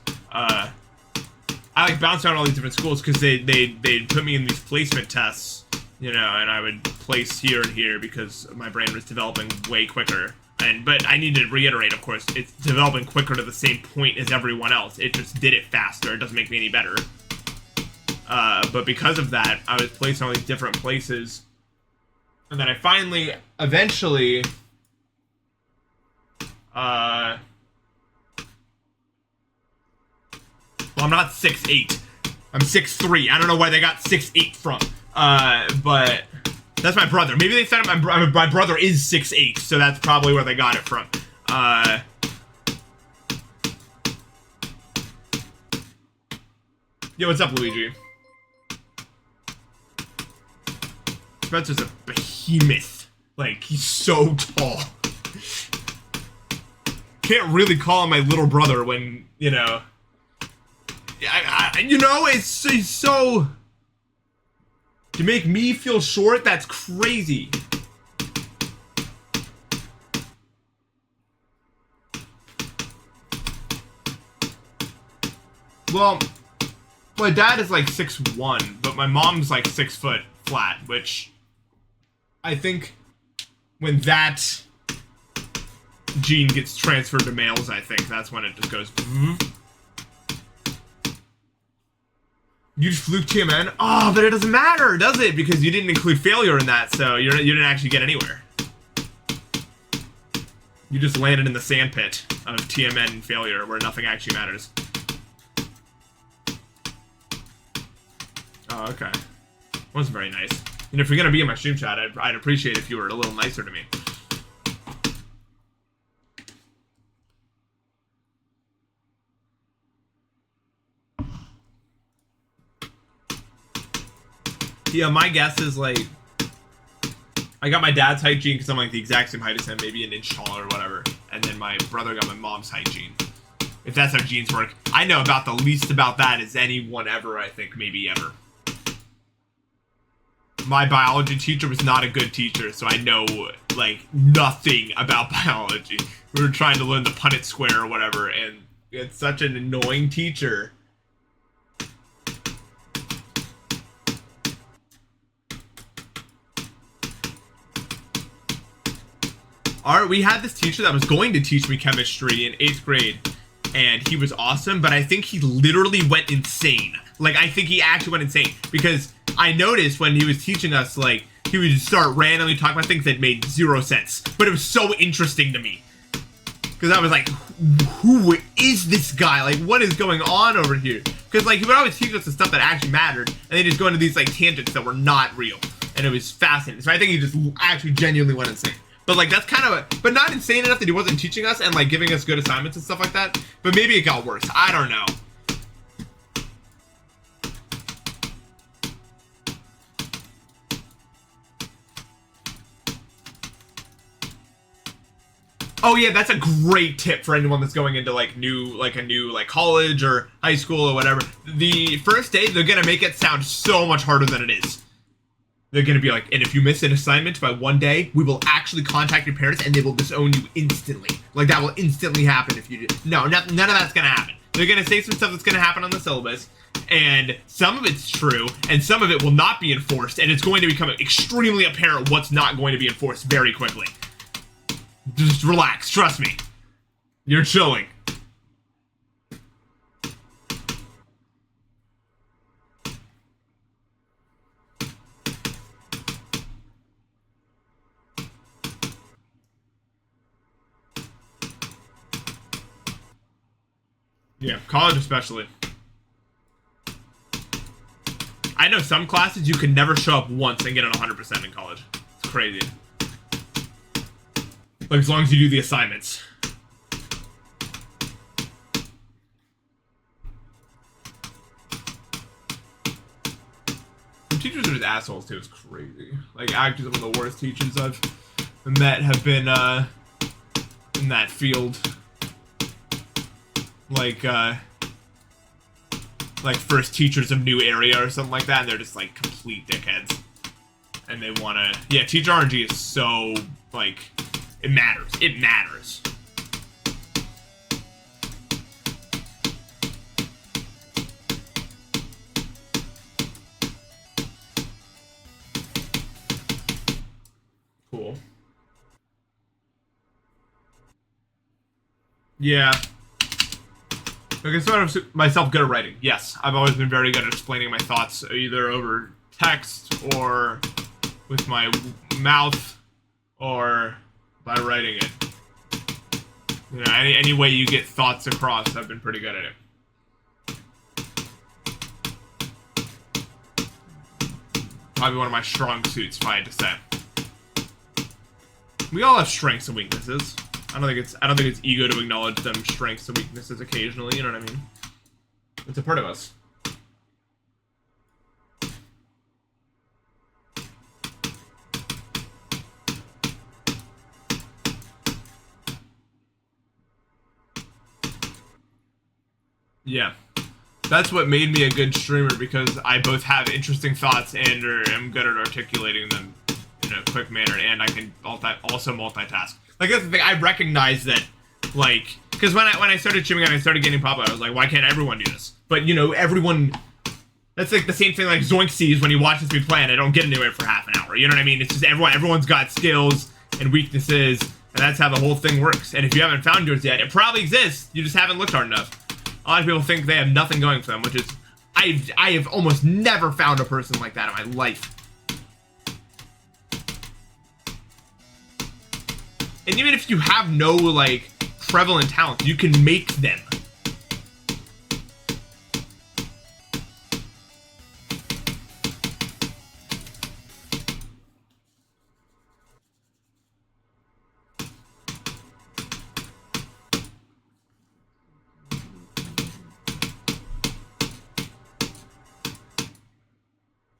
I like bounced around all these different schools because they'd put me in these placement tests, you know, and I would place here and here because my brain was developing way quicker. But I need to reiterate, of course, it's developing quicker to the same point as everyone else. It just did it faster. It doesn't make me any better. But because of that, I was placed in all these different places. And then I finally, eventually, well, I'm not 6'8". I'm 6'3". I don't know where they got 6'8" from. But that's my brother. Maybe they said my brother is 6'8", so that's probably where they got it from. Yo, what's up, Luigi? Spencer's a behemoth. Like, he's so tall. Can't really call him my little brother when, you know... you know, he's so... To make me feel short, that's crazy. Well, my dad is like 6'1", but my mom's like 6 foot flat, which I think when that gene gets transferred to males, I think that's when it just goes... You just fluke TMN? Oh, but it doesn't matter, does it? Because you didn't include failure in that, so you didn't actually get anywhere. You just landed in the sandpit of TMN failure, where nothing actually matters. Oh, okay. Wasn't very nice. And if you're gonna be in my stream chat, I'd appreciate if you were a little nicer to me. Yeah, my guess is, like, I got my dad's height gene because I'm, like, the exact same height as him, maybe an inch taller or whatever. And then my brother got my mom's height gene. If that's how genes work. I know about the least about that as anyone ever, I think, maybe ever. My biology teacher was not a good teacher, so I know, like, nothing about biology. We were trying to learn the Punnett square or whatever, and it's such an annoying teacher. We had this teacher that was going to teach me chemistry in 8th grade, and he was awesome, but I think he literally went insane. Like, I think he actually went insane, because I noticed when he was teaching us, like, he would start randomly talking about things that made 0 sense, but it was so interesting to me. Because I was like, who is this guy? Like, what is going on over here? Because, like, he would always teach us the stuff that actually mattered, and they just go into these, like, tangents that were not real. And it was fascinating. So I think he just actually genuinely went insane. But, like, that's kind of but not insane enough that he wasn't teaching us and, like, giving us good assignments and stuff like that. But maybe it got worse. I don't know. Oh yeah, that's a great tip for anyone that's going into like a new college or high school or whatever. The first day they're gonna make it sound so much harder than it is. They're gonna be like, and if you miss an assignment by one day, we will actually contact your parents and they will disown you instantly. Like that will instantly happen if you do. No, none of that's gonna happen. They're gonna say some stuff that's gonna happen on the syllabus, and some of it's true, and some of it will not be enforced, and it's going to become extremely apparent what's not going to be enforced very quickly. Just relax, trust me. You're chilling. Yeah, college especially. I know some classes you can never show up once and get an 100% in college. It's crazy. Like, as long as you do the assignments. Some teachers are just assholes, too. It's crazy. Like, actually, some of the worst teachers I've met have been, in that field. Like first teachers of new area or something like that, and they're just, like, complete dickheads. And they wanna... Yeah, teacher RNG is so, like... It matters. It matters. Cool. Yeah. I consider myself good at writing. Yes, I've always been very good at explaining my thoughts, either over text or with my mouth or by writing it. You know, any way you get thoughts across, I've been pretty good at it. Probably one of my strong suits, if I had to say. We all have strengths and weaknesses. I don't think it's ego to acknowledge them strengths and weaknesses occasionally, you know what I mean? It's a part of us. Yeah. That's what made me a good streamer, because I both have interesting thoughts and am good at articulating them in a quick manner, and I can also multitask. Like, that's the thing, I recognize that, like, because when I started streaming and I started getting popular, I was like, why can't everyone do this? But, you know, everyone, that's like the same thing like Zoink sees when he watches me play and I don't get anywhere for half an hour, you know what I mean? It's just everyone's got skills and weaknesses, and that's how the whole thing works. And if you haven't found yours yet, it probably exists, you just haven't looked hard enough. A lot of people think they have nothing going for them, which is, I have almost never found a person like that in my life. And even if you have no, like, prevalent talent, you can make them.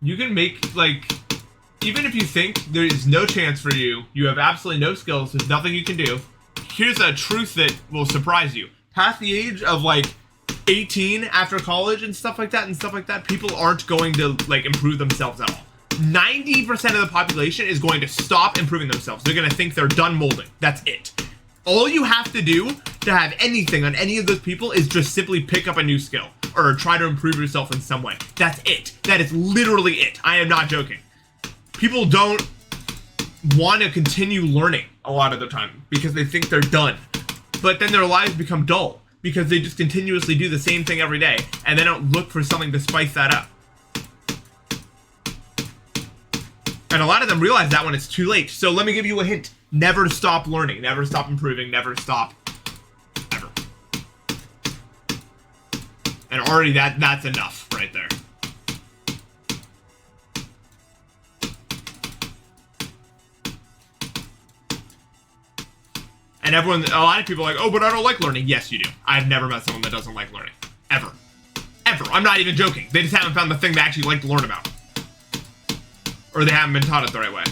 You can make, like... Even if you think there is no chance for you, you have absolutely no skills, there's nothing you can do, here's a truth that will surprise you. Past the age of, like, 18 after college and stuff like that, people aren't going to, like, improve themselves at all. 90% of the population is going to stop improving themselves. They're going to think they're done molding. That's it. All you have to do to have anything on any of those people is just simply pick up a new skill or try to improve yourself in some way. That's it. That is literally it. I am not joking. People don't want to continue learning a lot of the time because they think they're done. But then their lives become dull because they just continuously do the same thing every day and they don't look for something to spice that up. And a lot of them realize that when it's too late. So let me give you a hint. Never stop learning. Never stop improving. Never stop. Ever. And already that's enough right there. And a lot of people are like, oh, but I don't like learning. Yes, you do. I've never met someone that doesn't like learning. Ever. Ever. I'm not even joking. They just haven't found the thing they actually like to learn about. Or they haven't been taught it the right way.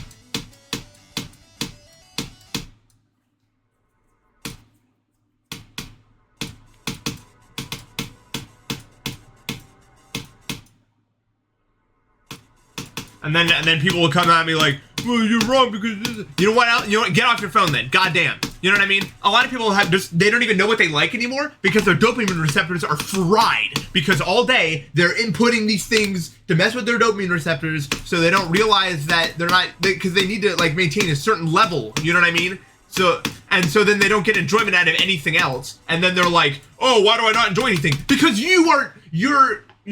And then people will come at me like, well, you're wrong because this. You know what else? You know what? Get off your phone then. Goddamn. You know what I mean? A lot of people have they don't even know what they like anymore because their dopamine receptors are fried because all day they're inputting these things to mess with their dopamine receptors so they don't realize that they're not, because they need to like maintain a certain level. You know what I mean? So then they don't get enjoyment out of anything else. And then they're like, oh, why do I not enjoy anything? Because you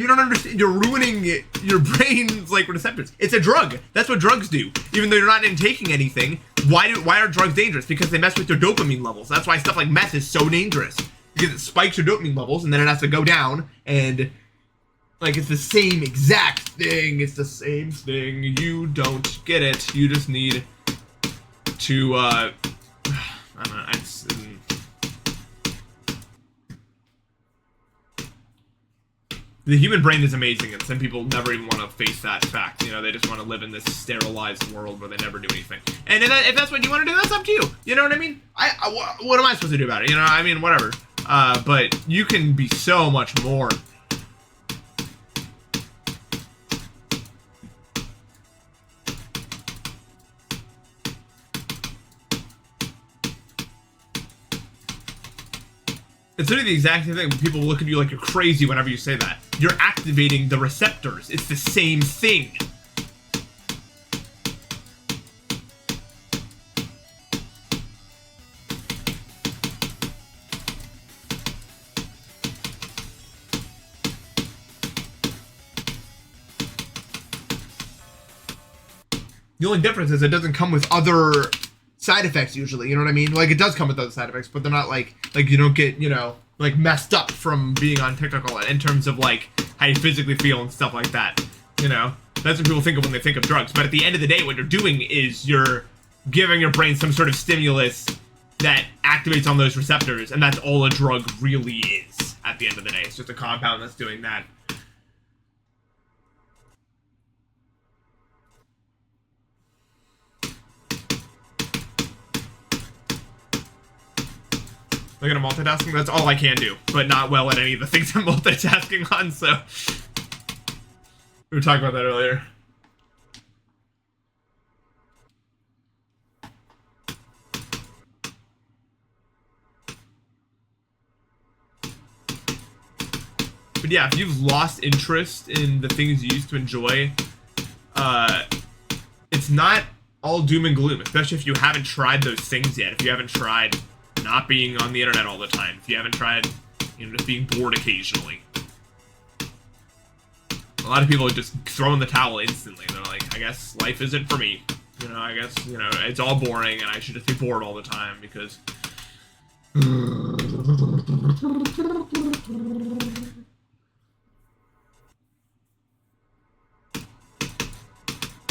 don't understand. You're ruining your brain's like receptors. It's a drug. That's what drugs do. Even though you're not taking anything, why are drugs dangerous? Because they mess with your dopamine levels. That's why stuff like meth is so dangerous, because it spikes your dopamine levels and then it has to go down. And like it's the same exact thing. It's the same thing. You don't get it. You just need to I don't know. The human brain is amazing, and some people never even want to face that fact. You know, they just want to live in this sterilized world where they never do anything. And if that's what you want to do, that's up to you. You know what I mean? What am I supposed to do about it? You know, I mean, whatever. But you can be so much more. It's literally the exact same thing. People look at you like you're crazy whenever you say that. You're activating the receptors. It's the same thing. The only difference is it doesn't come with other side effects usually, you know what I mean? Like it does come with other side effects, but they're not like you don't get, you know, like messed up from being on TikTok all that in terms of like how you physically feel and stuff like that. You know, that's what people think of when they think of drugs. But at the end of the day, what you're doing is you're giving your brain some sort of stimulus that activates on those receptors, and that's all a drug really is at the end of the day. It's just a compound that's doing that. Look at multitasking. That's all I can do, but not well at any of the things I'm multitasking on, so. We were talking about that earlier. But yeah, if you've lost interest in the things you used to enjoy, it's not all doom and gloom, especially if you haven't tried those things yet. If you haven't tried not being on the internet all the time. If you haven't tried, you know, just being bored occasionally. A lot of people just throw in the towel instantly. They're like, I guess life isn't for me. You know, I guess, you know, it's all boring and I should just be bored all the time because...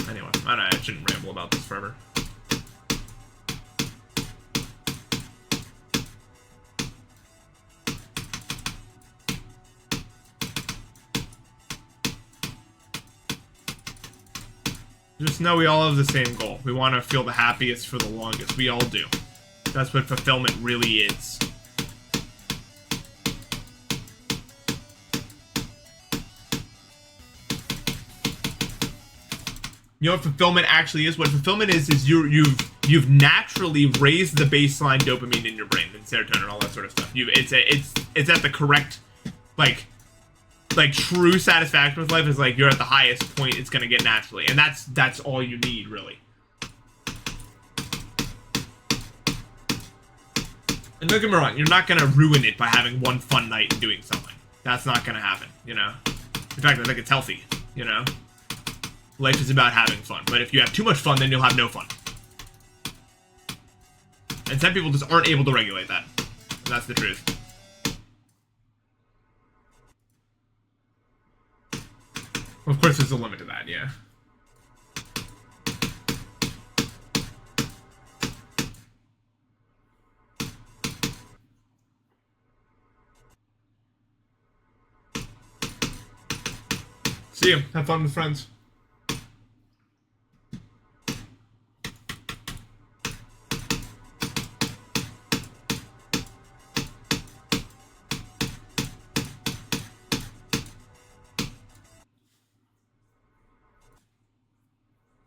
Anyway, I shouldn't ramble about this forever. Just know we all have the same goal. We want to feel the happiest for the longest. We all do. That's what fulfillment really is. You know what fulfillment actually is? What fulfillment is you've naturally raised the baseline dopamine in your brain and serotonin and all that sort of stuff. It's at the correct, like true satisfaction with life is like you're at the highest point it's gonna get naturally, and that's all you need really. And don't get me wrong, you're not gonna ruin it by having one fun night and doing something. That's not gonna happen, you know. In fact, I think it's healthy, you know. Life is about having fun, but if you have too much fun, then you'll have no fun. And some people just aren't able to regulate that. And that's the truth. Of course, there's a limit to that, yeah. See you. Have fun with friends.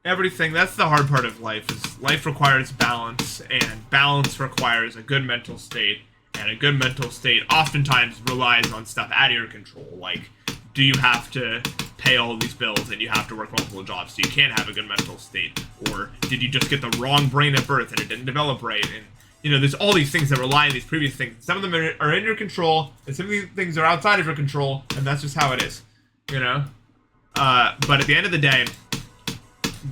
everything. That's the hard part of life. Is life requires balance, and balance requires a good mental state. And a good mental state oftentimes relies on stuff out of your control. Like, do you have to pay all these bills and you have to work multiple jobs so you can't have a good mental state? Or did you just get the wrong brain at birth and it didn't develop right? And, you know, there's all these things that rely on these previous things. Some of them are in your control, and some of these things are outside of your control, and that's just how it is, you know? But at the end of the day,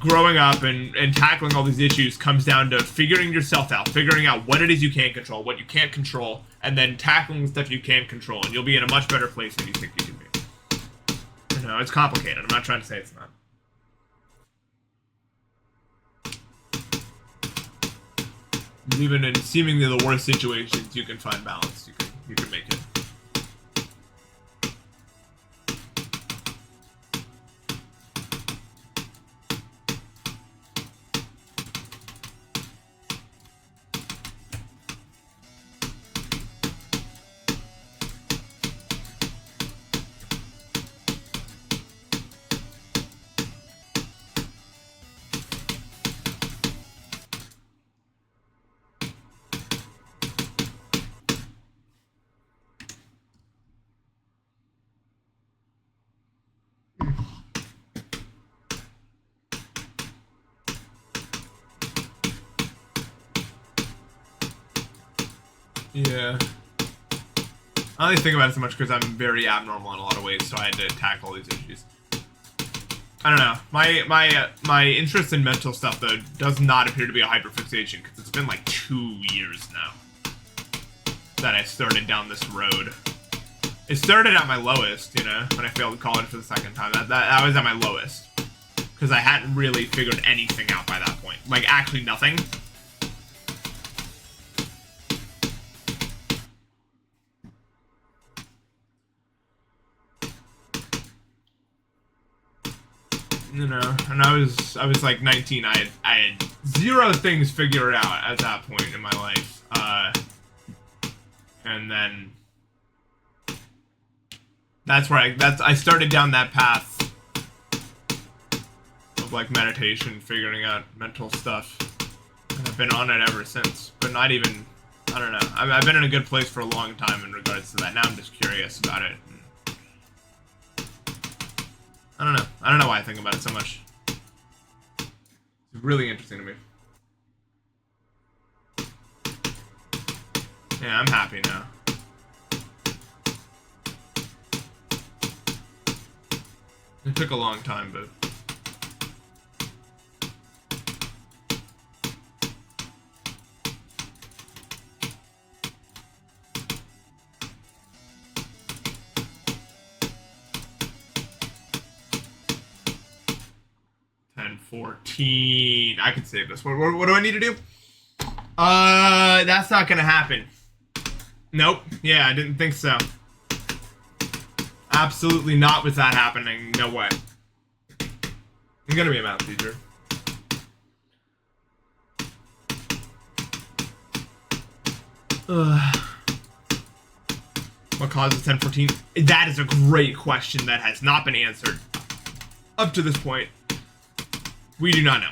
growing up and tackling all these issues comes down to figuring yourself out, figuring out what it is you can control, what you can't control, and then tackling the stuff you can control, and you'll be in a much better place than you think you can be. You know, it's complicated. I'm not trying to say it's not. Even in seemingly the worst situations, you can find balance. You can make it. Yeah. I only think about it so much because I'm very abnormal in a lot of ways, so I had to tackle all these issues. I don't know. My interest in mental stuff, though, does not appear to be a hyperfixation, because it's been like 2 years now that I started down this road. It started at my lowest, you know, when I failed college for the second time. That was at my lowest, because I hadn't really figured anything out by that point. Like, actually nothing. You know, and I was like 19. I had zero things figured out at that point in my life. And then that's where I started down that path of like meditation, figuring out mental stuff. And I've been on it ever since. But not even, I don't know. I've been in a good place for a long time in regards to that. Now I'm just curious about it. I don't know. I don't know why I think about it so much. It's really interesting to me. Yeah, I'm happy now. It took a long time, but... 14. I can save this. What do I need to do? That's not gonna happen. Nope. Yeah, I didn't think so. Absolutely not with that happening. No way. I'm gonna be a math teacher. What causes 1014? That is a great question that has not been answered up to this point. We do not know.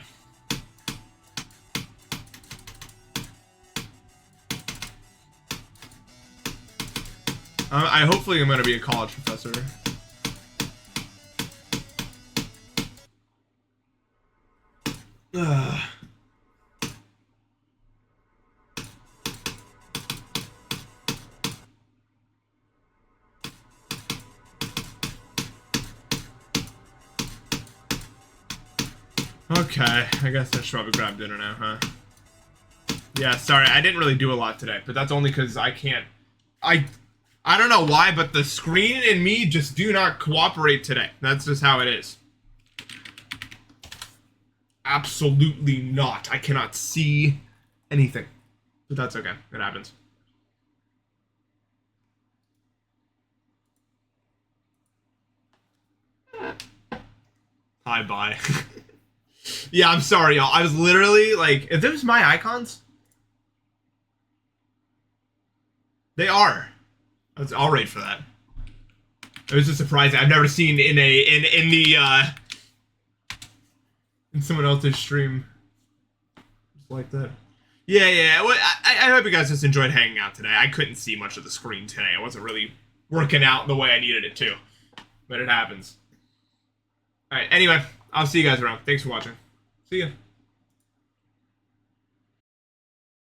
Hopefully I'm going to be a college professor. Okay, I guess I should probably grab dinner now, huh? Yeah, sorry, I didn't really do a lot today, but that's only because I can't... I don't know why, but the screen and me just do not cooperate today. That's just how it is. Absolutely not. I cannot see anything. But that's okay. It happens. Hi, bye. Yeah, I'm sorry, y'all. I was literally, like, if those my icons? They are. I'll rate for that. It was just surprising. I've never seen in the in someone else's stream. Just like that. Yeah. Well, I hope you guys just enjoyed hanging out today. I couldn't see much of the screen today. I wasn't really working out the way I needed it to. But it happens. Alright, anyway, I'll see you guys around. Thanks for watching. See ya.